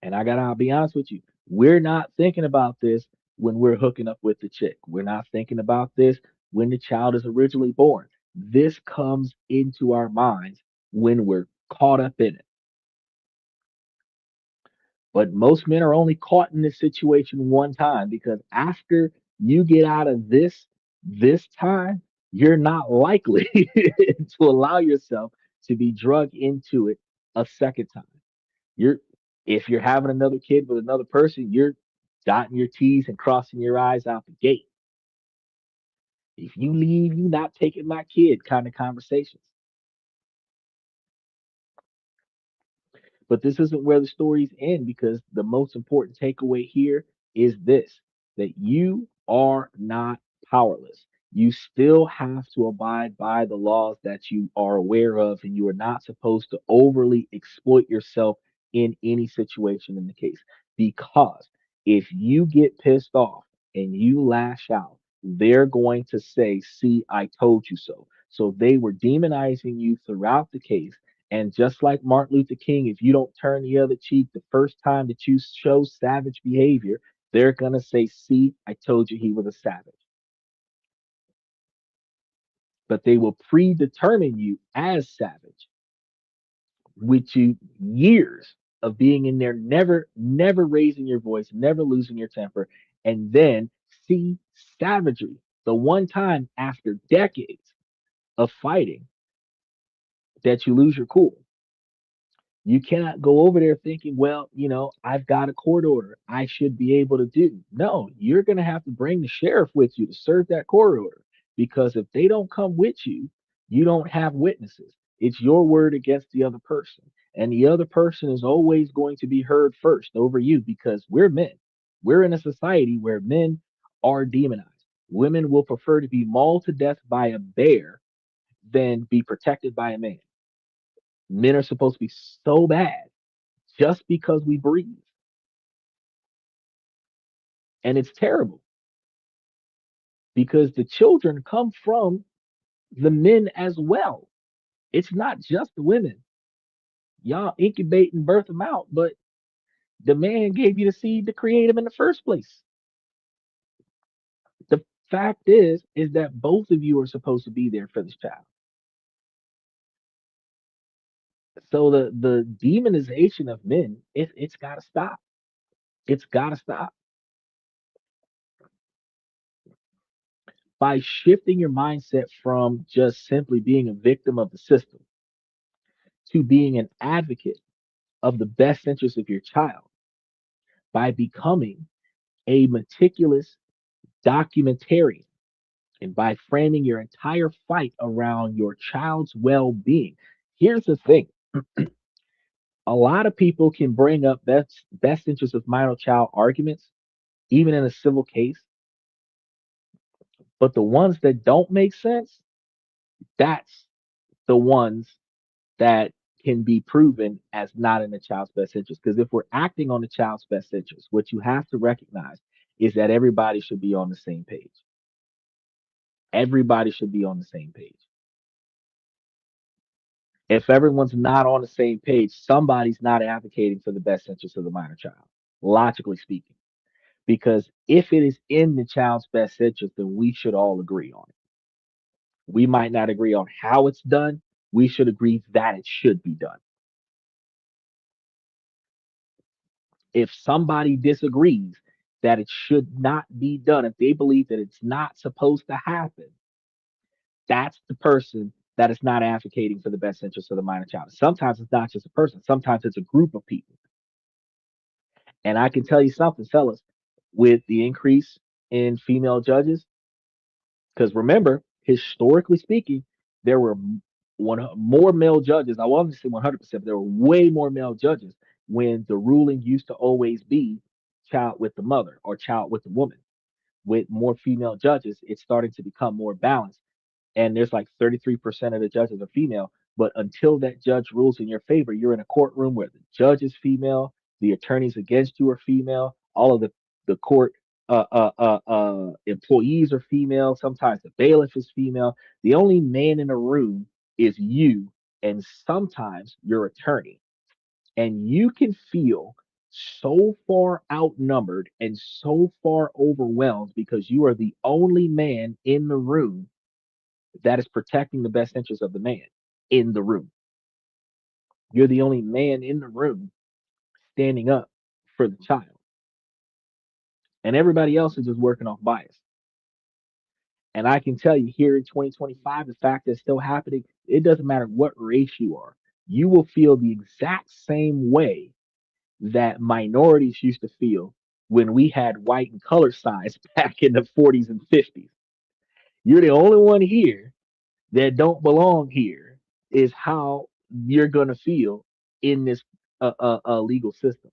And I'll be honest with you, we're not thinking about this when we're hooking up with the chick. We're not thinking about this when the child is originally born. This comes into our minds when we're caught up in it. But most men are only caught in this situation one time because after you get out of this time, you're not likely to allow yourself to be drugged into it a second time. You're if you're having another kid with another person, you're dotting your T's and crossing your I's out the gate. If you leave, you not taking my kid kind of conversations. But this isn't where the stories end because the most important takeaway here is this that you are not powerless. You still have to abide by the laws that you are aware of, and you are not supposed to overly exploit yourself in any situation in the case. Because if you get pissed off and you lash out, they're going to say, "See, I told you so." So they were demonizing you throughout the case and just like Martin Luther King, if you don't turn the other cheek the first time that you show savage behavior, they're going to say, "See, I told you he was a savage." But they will predetermine you as savage with you years of being in there, never raising your voice, never losing your temper, and then see savagery the one time after decades of fighting that you lose your cool. You cannot go over there thinking, well, I've got a court order. I should be able to do. No, you're going to have to bring the sheriff with you to serve that court order because if they don't come with you, you don't have witnesses. It's your word against the other person. And the other person is always going to be heard first over you because we're men. We're in a society where men are demonized. Women will prefer to be mauled to death by a bear than be protected by a man. Men are supposed to be so bad just because we breathe. And it's terrible because the children come from the men as well. It's not just the women. Y'all incubate and birth them out, but the man gave you the seed to create them in the first place. The fact is that both of you are supposed to be there for this child. So the demonization of men, it's got to stop. It's got to stop by shifting your mindset from just simply being a victim of the system to being an advocate of the best interest of your child by becoming a meticulous documentarian and by framing your entire fight around your child's well being. Here's the thing a lot of people can bring up best interest of minor child arguments, even in a civil case, but the ones that don't make sense, that's the ones that can be proven as not in the child's best interest. Because if we're acting on the child's best interest, what you have to recognize is that everybody should be on the same page. Everybody should be on the same page. If everyone's not on the same page, somebody's not advocating for the best interest of the minor child, logically speaking. Because if it is in the child's best interest, then we should all agree on it. We might not agree on how it's done. We should agree that it should be done. If somebody disagrees that it should not be done, if they believe that it's not supposed to happen, that's the person that is not advocating for the best interest of the minor child. Sometimes it's not just a person, sometimes it's a group of people. And I can tell you something, fellas, with the increase in female judges, because remember, historically speaking, there were more male judges. I wanted to say 100%, but there were way more male judges when the ruling used to always be child with the mother or child with the woman. With more female judges, it's starting to become more balanced, and there's like 33% of the judges are female. But until that judge rules in your favor, you're in a courtroom where the judge is female, the attorneys against you are female, all of the court employees are female. Sometimes the bailiff is female. The only man in the room is you, and sometimes your attorney. And you can feel so far outnumbered and so far overwhelmed because you are the only man in the room that is protecting the best interest of the man in the room. You're the only man in the room standing up for the child, and everybody else is just working off bias. And I can tell you here in 2025, the fact that's still happening, it doesn't matter what race you are, you will feel the exact same way that minorities used to feel when we had white and color signs back in the 40s and 50s. You're the only one here that don't belong here, is how you're going to feel in this legal system.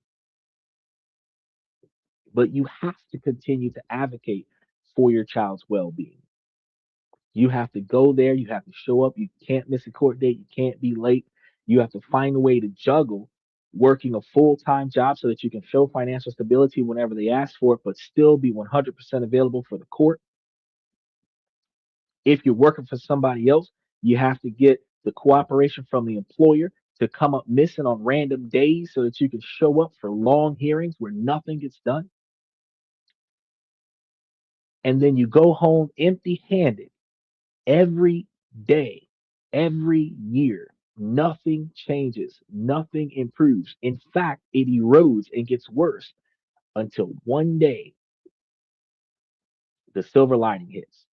But you have to continue to advocate for your child's well-being. You have to go there. You have to show up. You can't miss a court date. You can't be late. You have to find a way to juggle working a full-time job so that you can show financial stability whenever they ask for it, but still be 100% available for the court. If you're working for somebody else, you have to get the cooperation from the employer to come up missing on random days so that you can show up for long hearings where nothing gets done. And then you go home empty handed every day, every year. Nothing changes, nothing improves. In fact, it erodes and gets worse until one day the silver lining hits.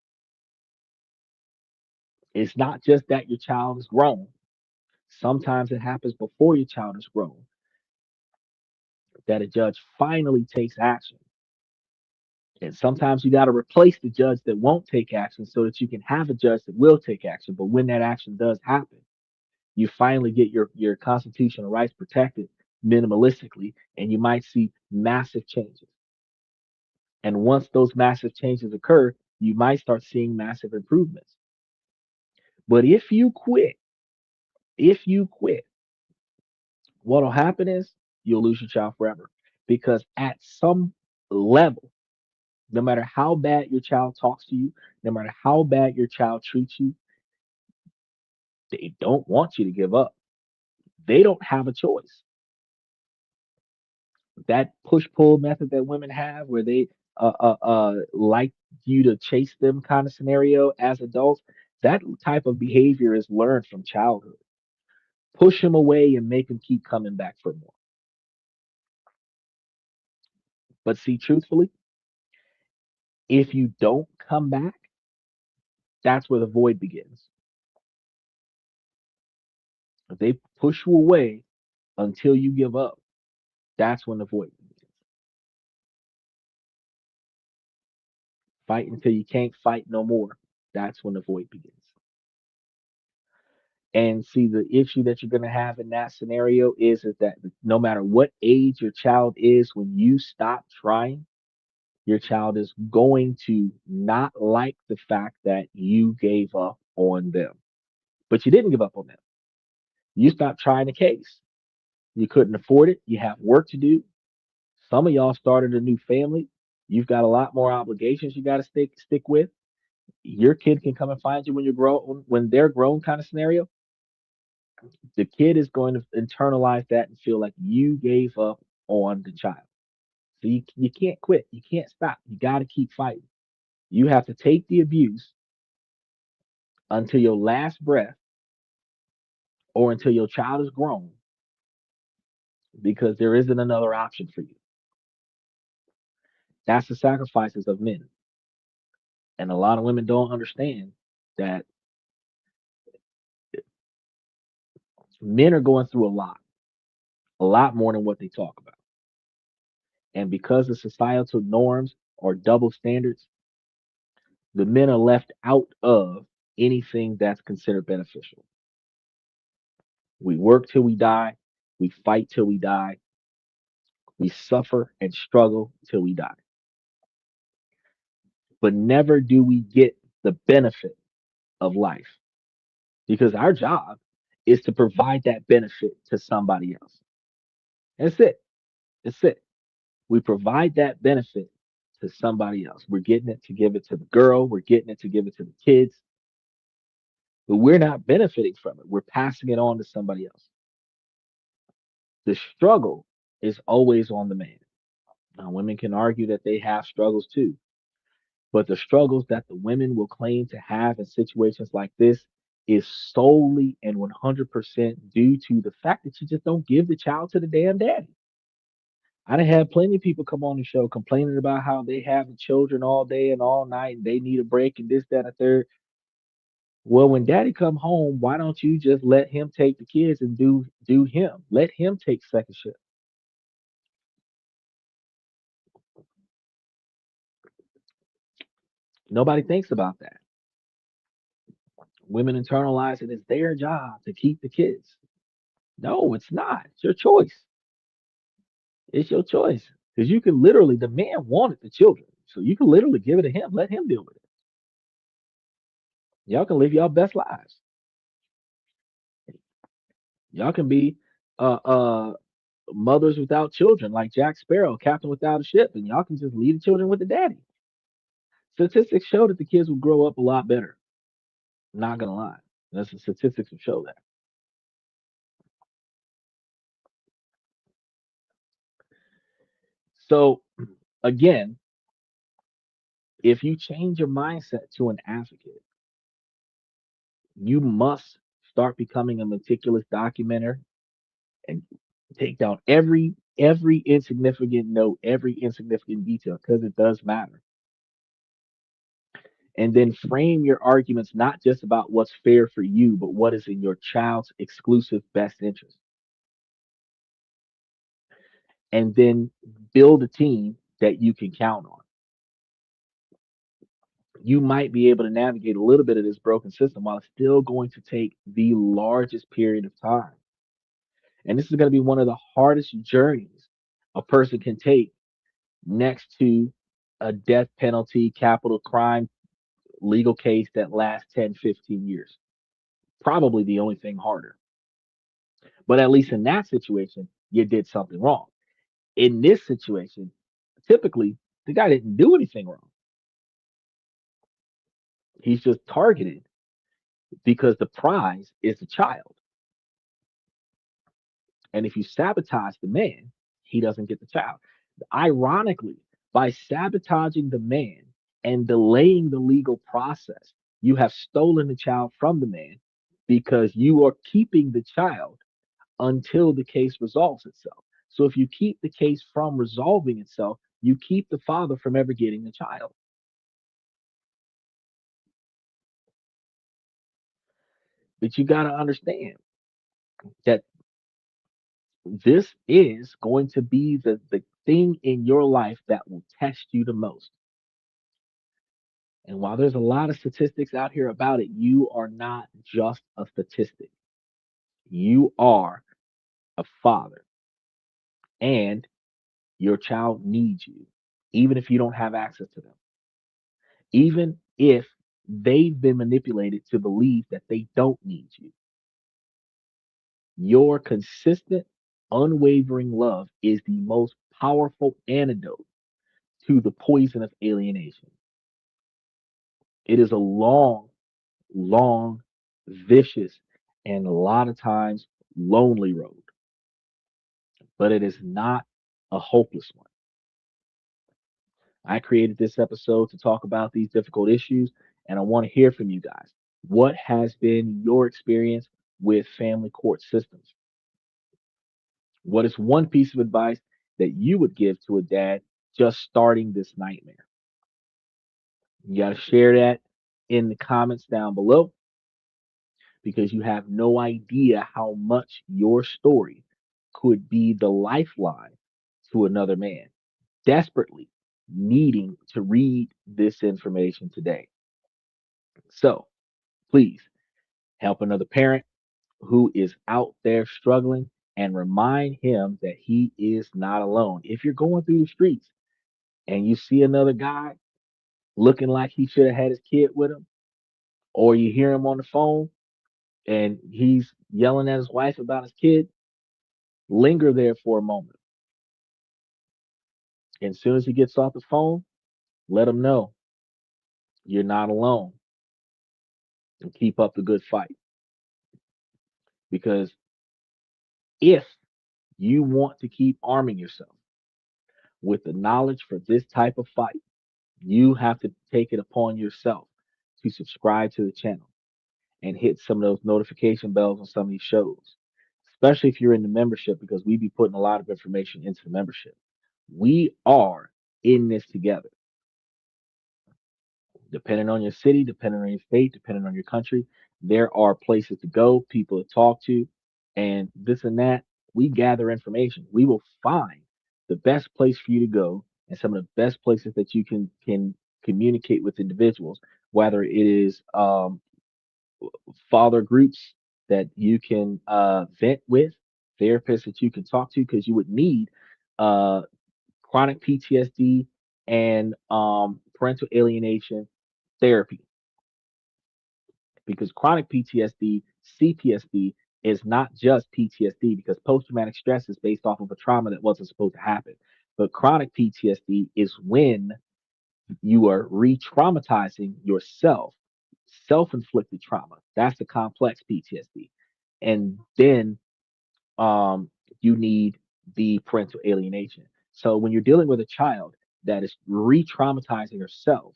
It's not just that your child is grown. Sometimes it happens before your child is grown that a judge finally takes action. And sometimes you got to replace the judge that won't take action so that you can have a judge that will take action. But when that action does happen, you finally get your constitutional rights protected minimalistically, and you might see massive changes. And once those massive changes occur, you might start seeing massive improvements. But if you quit, what'll happen is you'll lose your child forever. Because at some level, no matter how bad your child talks to you, no matter how bad your child treats you, they don't want you to give up. They don't have a choice. That push pull method that women have, where they like you to chase them kind of scenario as adults, that type of behavior is learned from childhood. Push them away and make them keep coming back for more. But see, truthfully, if you don't come back, that's where the void begins. If they push you away until you give up, that's when the void begins. Fight until you can't fight no more. That's when the void begins. And see, the issue that you're going to have in that scenario is that no matter what age your child is, when you stop trying, your child is going to not like the fact that you gave up on them. But you didn't give up on them. You stopped trying the case. You couldn't afford it. You have work to do. Some of y'all started a new family. You've got a lot more obligations you got to stick with. Your kid can come and find you when you're grown, when they're grown, kind of scenario. The kid is going to internalize that and feel like you gave up on the child. So you can't quit. You can't stop. You got to keep fighting. You have to take the abuse until your last breath or until your child is grown because there isn't another option for you. That's the sacrifices of men. And a lot of women don't understand that men are going through a lot more than what they talk about. And because of societal norms or double standards, the men are left out of anything that's considered beneficial. We work till we die, we fight till we die, we suffer and struggle till we die. But never do we get the benefit of life because our job is to provide that benefit to somebody else. That's it. That's it. We provide that benefit to somebody else. We're getting it to give it to the girl, we're getting it to give it to the kids, but we're not benefiting from it. We're passing it on to somebody else. The struggle is always on the man. Now, women can argue that they have struggles too, but the struggles that the women will claim to have in situations like this is solely and 100% due to the fact that you just don't give the child to the damn daddy. I done had plenty of people come on the show complaining about how they have the children all day and all night and they need a break and this, that, and the third. Well, when daddy come home, why don't you just let him take the kids and do him? Let him take second shift. Nobody thinks about that. Women internalize it as their job to keep the kids. No, it's not. It's your choice. It's your choice. Because you can literally, the man wanted the children. So you can literally give it to him. Let him deal with it. Y'all can live y'all best lives. Y'all can be mothers without children, like Jack Sparrow, captain without a ship, and y'all can just leave the children with the daddy. Statistics show that the kids will grow up a lot better. Not gonna lie. That's the statistics will show that. So again, if you change your mindset to an advocate, you must start becoming a meticulous documenter and take down every insignificant note, every insignificant detail, because it does matter. And then frame your arguments not just about what's fair for you, but what is in your child's exclusive best interest. And then build a team that you can count on. You might be able to navigate a little bit of this broken system while it's still going to take the largest period of time. And this is going to be one of the hardest journeys a person can take next to a death penalty, capital crime legal case that lasts 10, 15 years. Probably the only thing harder. But at least in that situation, you did something wrong. In this situation, typically, the guy didn't do anything wrong. He's just targeted because the prize is the child. And if you sabotage the man, he doesn't get the child. Ironically, by sabotaging the man and delaying the legal process, you have stolen the child from the man because you are keeping the child until the case resolves itself. So if you keep the case from resolving itself, you keep the father from ever getting the child. But you got to understand that this is going to be the thing in your life that will test you the most. And while there's a lot of statistics out here about it, you are not just a statistic. You are a father, and your child needs you, even if you don't have access to them, even if they've been manipulated to believe that they don't need you. Your consistent, unwavering love is the most powerful antidote to the poison of alienation. It is a long, long, vicious, and a lot of times lonely road, but it is not a hopeless one. I created this episode to talk about these difficult issues, and I want to hear from you guys. What has been your experience with family court systems? What is one piece of advice that you would give to a dad just starting this nightmare? You got to share that in the comments down below because you have no idea how much your story could be the lifeline to another man desperately needing to read this information today. So please help another parent who is out there struggling and remind him that he is not alone. If you're going through the streets and you see another guy looking like he should have had his kid with him, or you hear him on the phone and he's yelling at his wife about his kid, linger there for a moment. And as soon as he gets off the phone, let him know you're not alone and keep up the good fight. Because if you want to keep arming yourself with the knowledge for this type of fight, you have to take it upon yourself to subscribe to the channel and hit some of those notification bells on some of these shows, especially if you're in the membership, because we be putting a lot of information into the membership. We are in this together, depending on your city, depending on your state, depending on your country. There are places to go, people to talk to, and this and that. We gather information. We will find the best place for you to go and some of the best places that you can communicate with individuals, whether it is father groups that you can vent with, therapists that you can talk to, because you would need uh, chronic PTSD and parental alienation therapy. Because chronic PTSD, CPSD is not just PTSD, because post traumatic stress is based off of a trauma that wasn't supposed to happen. But chronic PTSD is when you are re traumatizing yourself, self inflicted trauma. That's the complex PTSD. And then you need the parental alienation. So when you're dealing with a child that is re traumatizing herself,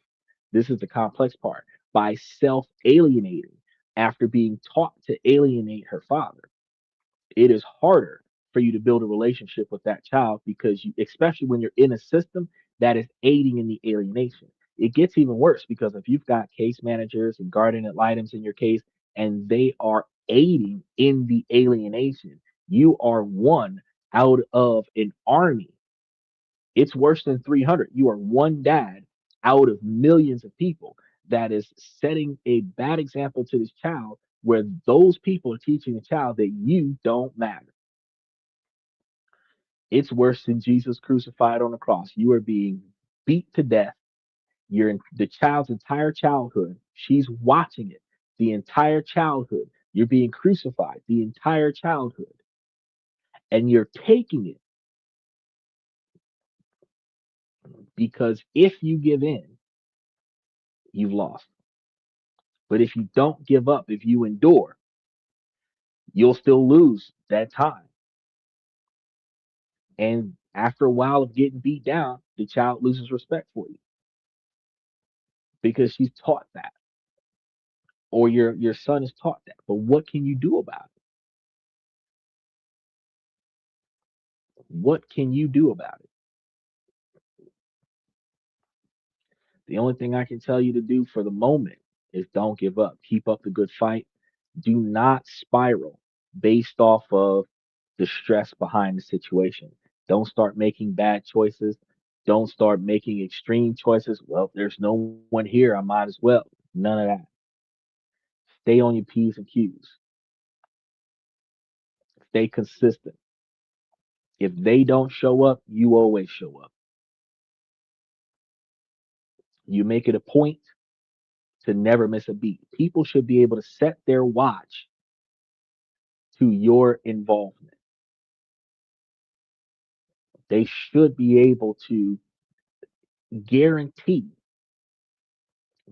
this is the complex part by self alienating after being taught to alienate her father. It is harder for you to build a relationship with that child because you, especially when you're in a system that is aiding in the alienation. It gets even worse because if you've got case managers and guardian ad litems in your case and they are aiding in the alienation, you are one out of an army. It's worse than 300. You are one dad out of millions of people that is setting a bad example to this child where those people are teaching the child that you don't matter. It's worse than Jesus crucified on the cross. You are being beat to death. You're in the child's entire childhood. She's watching it the entire childhood. You're being crucified the entire childhood. And you're taking it because if you give in, you've lost. But if you don't give up, if you endure, you'll still lose that time. And after a while of getting beat down, the child loses respect for you because she's taught that, or your son is taught that. But what can you do about it? What can you do about it? The only thing I can tell you to do for the moment is don't give up. Keep up the good fight. Do not spiral based off of the stress behind the situation. Don't start making bad choices. Don't start making extreme choices. Well, there's no one here. I might as well. None of that. Stay on your P's and Q's. Stay consistent. If they don't show up, you always show up. You make it a point to never miss a beat. People should be able to set their watch to your involvement. They should be able to guarantee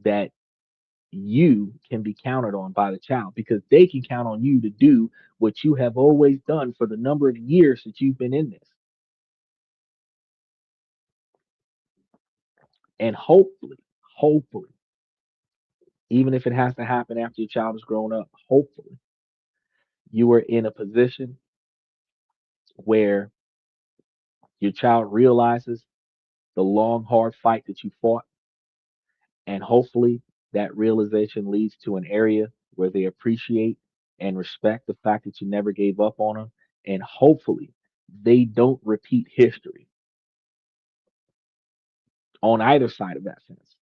that you can be counted on by the child because they can count on you to do what you have always done for the number of years that you've been in this. And hopefully, even if it has to happen after your child has grown up, hopefully you are in a position where your child realizes the long, hard fight that you fought. And hopefully that realization leads to an area where they appreciate and respect the fact that you never gave up on them. And hopefully they don't repeat history on either side of that fence.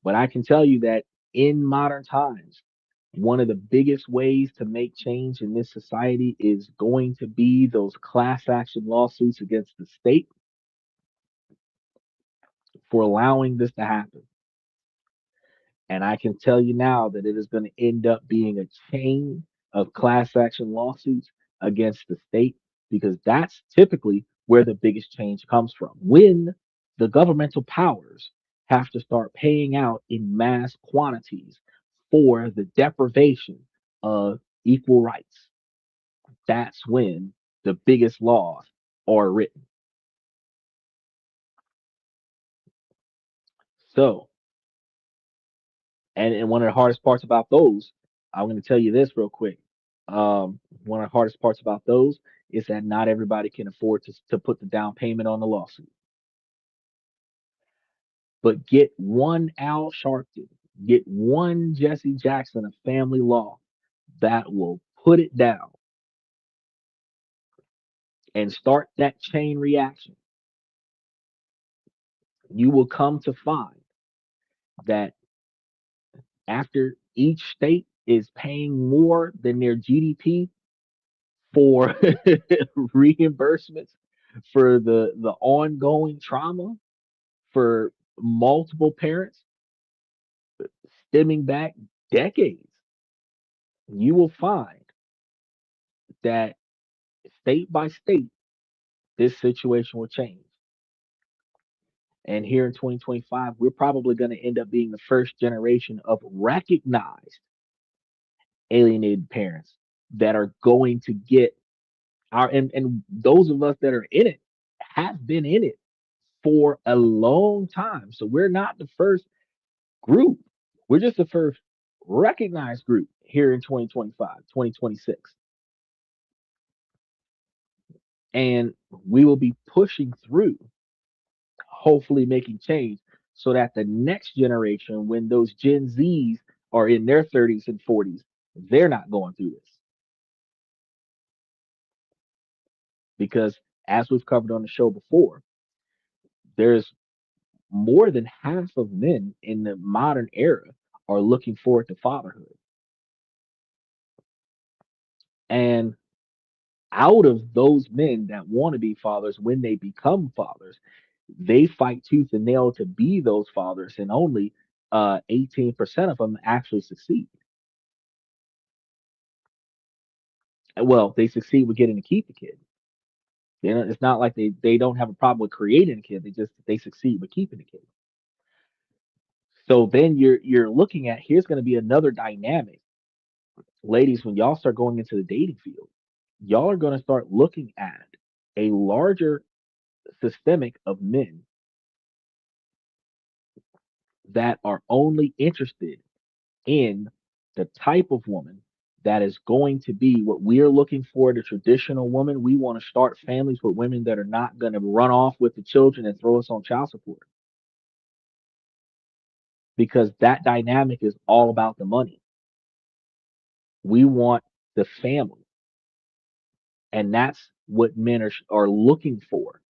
But I can tell you that in modern times, one of the biggest ways to make change in this society is going to be those class action lawsuits against the state for allowing this to happen. And I can tell you now that it is going to end up being a chain of class action lawsuits against the state because that's typically where the biggest change comes from. When the governmental powers have to start paying out in mass quantities for the deprivation of equal rights, that's when the biggest laws are written. So, and one of the hardest parts about those, I'm going to tell you this real quick. One of the hardest parts about those is that not everybody can afford to put the down payment on the lawsuit. But get one Al Sharpton, get one Jesse Jackson of family law that will put it down and start that chain reaction. You will come to find that after each state is paying more than their GDP for reimbursements for the ongoing trauma for multiple parents stemming back decades, you will find that state by state, this situation will change. And here in 2025, we're probably going to end up being the first generation of recognized alienated parents that are going to get and those of us that are in it have been in it for a long time. So we're not the first group. We're just the first recognized group here in 2025, 2026. And we will be pushing through, hopefully making change so that the next generation, when those Gen Zs are in their 30s and 40s, they're not going through this. Because as we've covered on the show before, there's more than half of men in the modern era are looking forward to fatherhood. And out of those men that want to be fathers, when they become fathers, they fight tooth and nail to be those fathers, and only 18% of them actually succeed. Well, they succeed with getting to keep the kid. You know, it's not like they don't have a problem with creating a kid. They succeed with keeping the kid. So then you're looking at here's going to be another dynamic, ladies. When y'all start going into the dating field, y'all are going to start looking at a larger systemic of men that are only interested in the type of woman that is going to be what we're looking for, the traditional woman. We want to start families with women that are not going to run off with the children and throw us on child support because that dynamic is all about the money. We want the family, and that's what men are looking for.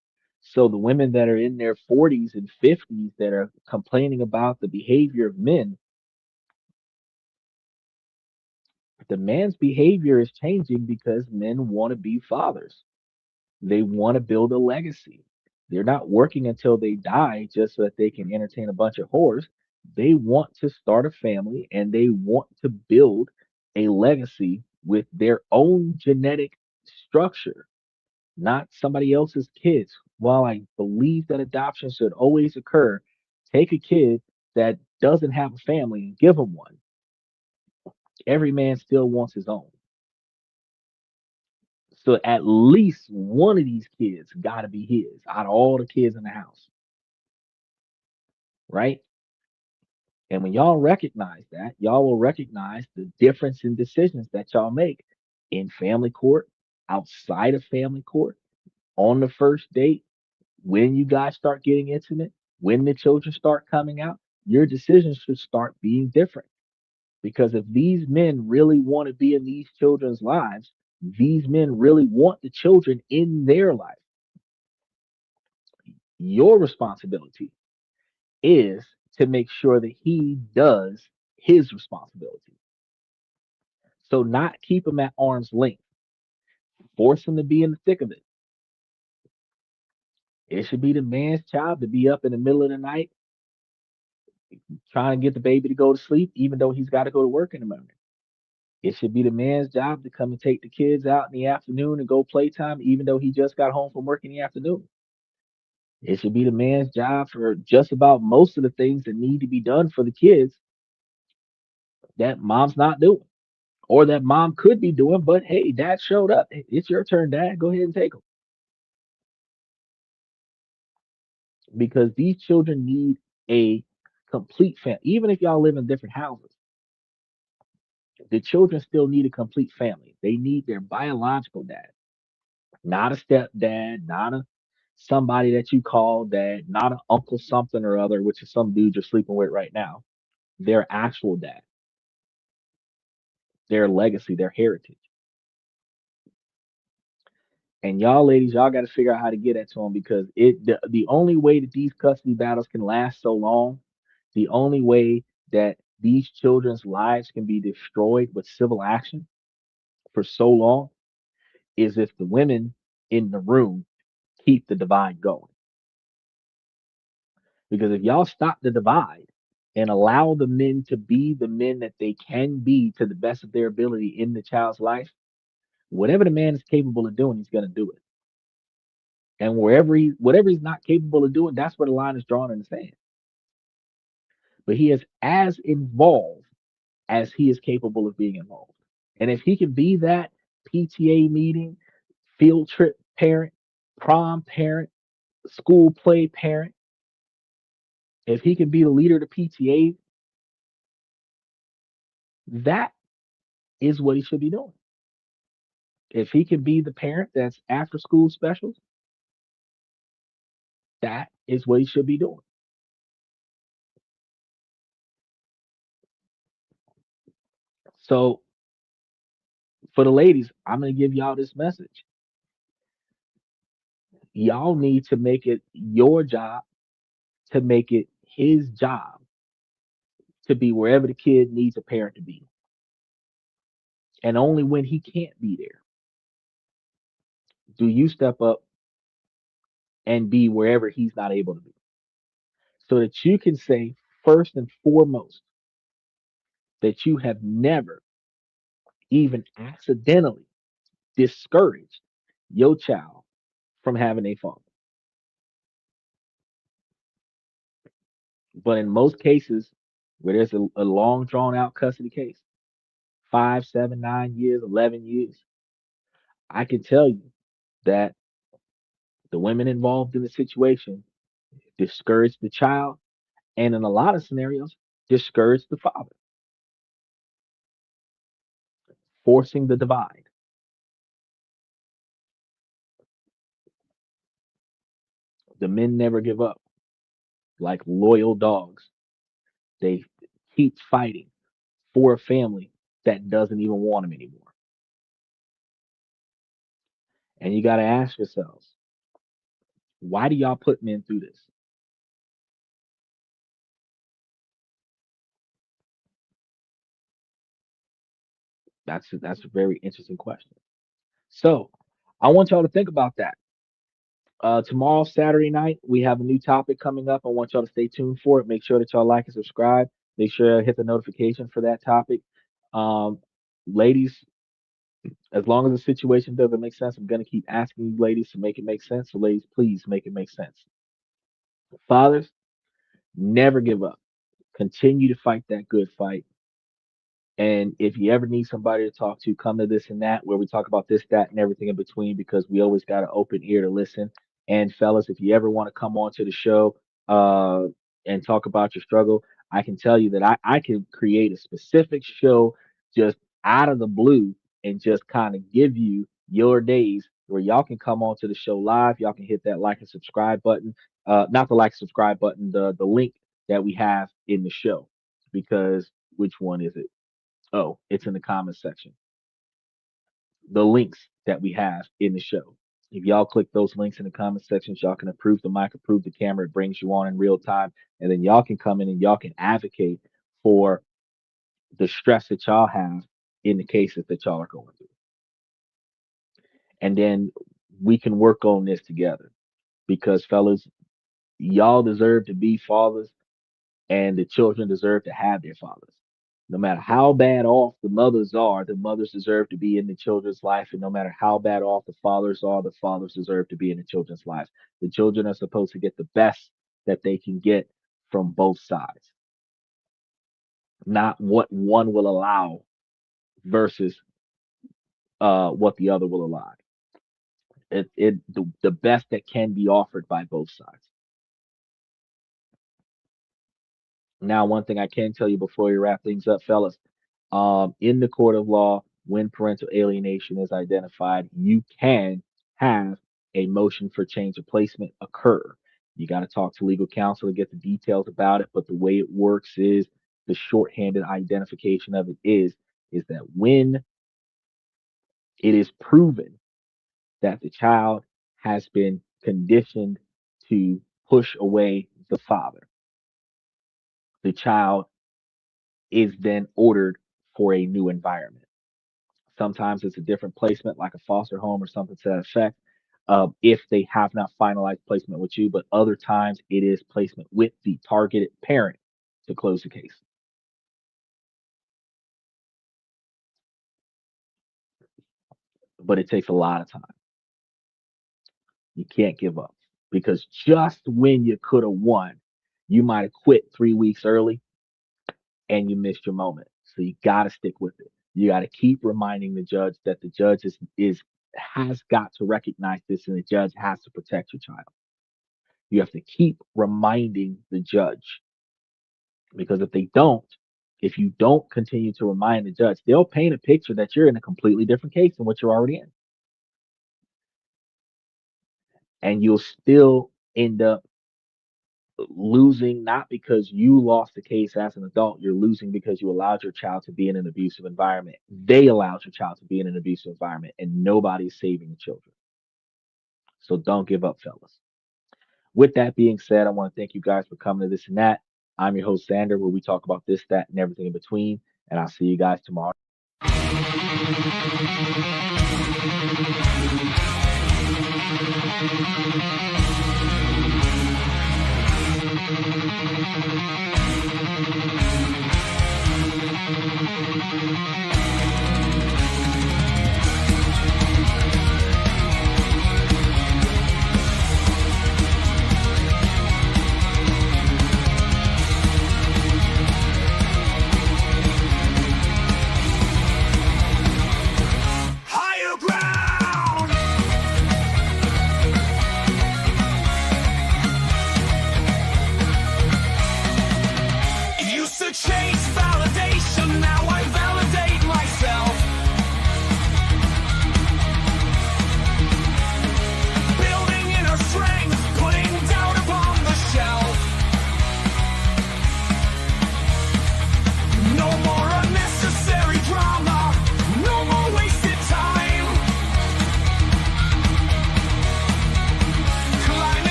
So the women that are in their 40s and 50s that are complaining about the behavior of men, the man's behavior is changing because men want to be fathers. They want to build a legacy. They're not working until they die just so that they can entertain a bunch of whores. They want to start a family and they want to build a legacy with their own genetic structure, not somebody else's kids. While I believe that adoption should always occur, take a kid that doesn't have a family and give them one. Every man still wants his own. So at least one of these kids got to be his out of all the kids in the house, right? And when y'all recognize that, y'all will recognize the difference in decisions that y'all make in family court, outside of family court, on the first date, when you guys start getting intimate, when the children start coming out, your decisions should start being different. Because if these men really want to be in these children's lives, these men really want the children in their life. Your responsibility is to make sure that he does his responsibility. So not keep him at arm's length, force him to be in the thick of it. It should be the man's job to be up in the middle of the night trying to get the baby to go to sleep, even though he's got to go to work in the morning. It should be the man's job to come and take the kids out in the afternoon and go playtime, even though he just got home from work in the afternoon. It should be the man's job for just about most of the things that need to be done for the kids that mom's not doing, or that mom could be doing, but hey, dad showed up. It's your turn, dad. Go ahead and take them. Because these children need a complete family. Even if y'all live in different houses, the children still need a complete family. They need their biological dad, not a stepdad, not a somebody that you call dad, not an uncle something or other, which is some dude you're sleeping with right now. Their actual dad, their legacy, their heritage. And y'all ladies, y'all got to figure out how to get that to them, because the only way that these custody battles can last so long, the only way that these children's lives can be destroyed with civil action for so long is if the women in the room keep the divide going. Because if y'all stop the divide and allow the men to be the men that they can be to the best of their ability in the child's life, whatever the man is capable of doing, he's going to do it. And whatever he's not capable of doing, that's where the line is drawn in the sand. But he is as involved as he is capable of being involved. And if he can be that PTA meeting, field trip parent, prom parent, school play parent, if he can be the leader of the PTA, that is what he should be doing. If he can be the parent that's after school specials, that is what he should be doing. So for the ladies, I'm going to give y'all this message. Y'all need to make it your job to make it his job to be wherever the kid needs a parent to be. And only when he can't be there do you step up and be wherever he's not able to be. So that you can say, first and foremost, that you have never even accidentally discouraged your child from having a father. But in most cases, where there's a long drawn out custody case, 5, 7, 9 years, 11 years, I can tell you that the women involved in the situation discourage the child, and in a lot of scenarios, discourage the father, forcing the divide. The men never give up. Like loyal dogs, they keep fighting for a family that doesn't even want them anymore. And you got to ask yourselves, why do y'all put men through this? That's a very interesting question. So I want y'all to think about that. Tomorrow, Saturday night, we have a new topic coming up. I want y'all to stay tuned for it. Make sure that y'all like and subscribe. Make sure to hit the notification for that topic. Um, Ladies, as long as the situation doesn't make sense, I'm going to keep asking you ladies to make it make sense. So, ladies, please make it make sense. Fathers, never give up. Continue to fight that good fight. And if you ever need somebody to talk to, come to this and that, where we talk about this, that, and everything in between, because we always got an open ear to listen. And fellas, if you ever want to come on to the show uh, and talk about your struggle, I can tell you that I can create a specific show just out of the blue and just kind of give you your days where y'all can come on to the show live. Y'all can hit that like and subscribe button. Not the like subscribe button, the link that we have in the show. Because which one is it? Oh, it's in the comments section. The links that we have in the show. If y'all click those links in the comment sections, y'all can approve the mic, approve the camera. It brings you on in real time. And then y'all can come in and y'all can advocate for the stress that y'all have in the cases that y'all are going through. And then we can work on this together because, fellas, y'all deserve to be fathers and the children deserve to have their fathers. No matter how bad off the mothers are, the mothers deserve to be in the children's life. And no matter how bad off the fathers are, the fathers deserve to be in the children's lives. The children are supposed to get the best that they can get from both sides, not what one will allow versus what the other will allow. The best that can be offered by both sides. Now, one thing I can tell you before we wrap things up, fellas, in the court of law, when parental alienation is identified, you can have a motion for change of placement occur. You got to talk to legal counsel to get the details about it, but the way it works is the shorthanded identification of it is that when it is proven that the child has been conditioned to push away the father, the child is then ordered for a new environment. Sometimes it's a different placement, like a foster home or something to that effect, if they have not finalized placement with you. But other times it is placement with the targeted parent to close the case. But it takes a lot of time. You can't give up because just when you could have won, you might have quit 3 weeks early and you missed your moment. So you got to stick with it. You got to keep reminding the judge that the judge is has got to recognize this and the judge has to protect your child. You have to keep reminding the judge because if you don't continue to remind the judge, they'll paint a picture that you're in a completely different case than what you're already in. And you'll still end up losing, not because you lost the case as an adult, you're losing because you allowed your child to be in an abusive environment. They allowed your child to be in an abusive environment, and nobody's saving the children. So don't give up, fellas. With that being said, I want to thank you guys for coming to this and that. I'm your host, Sander, where we talk about this, that, and everything in between. And I'll see you guys tomorrow.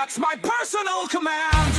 That's my personal command.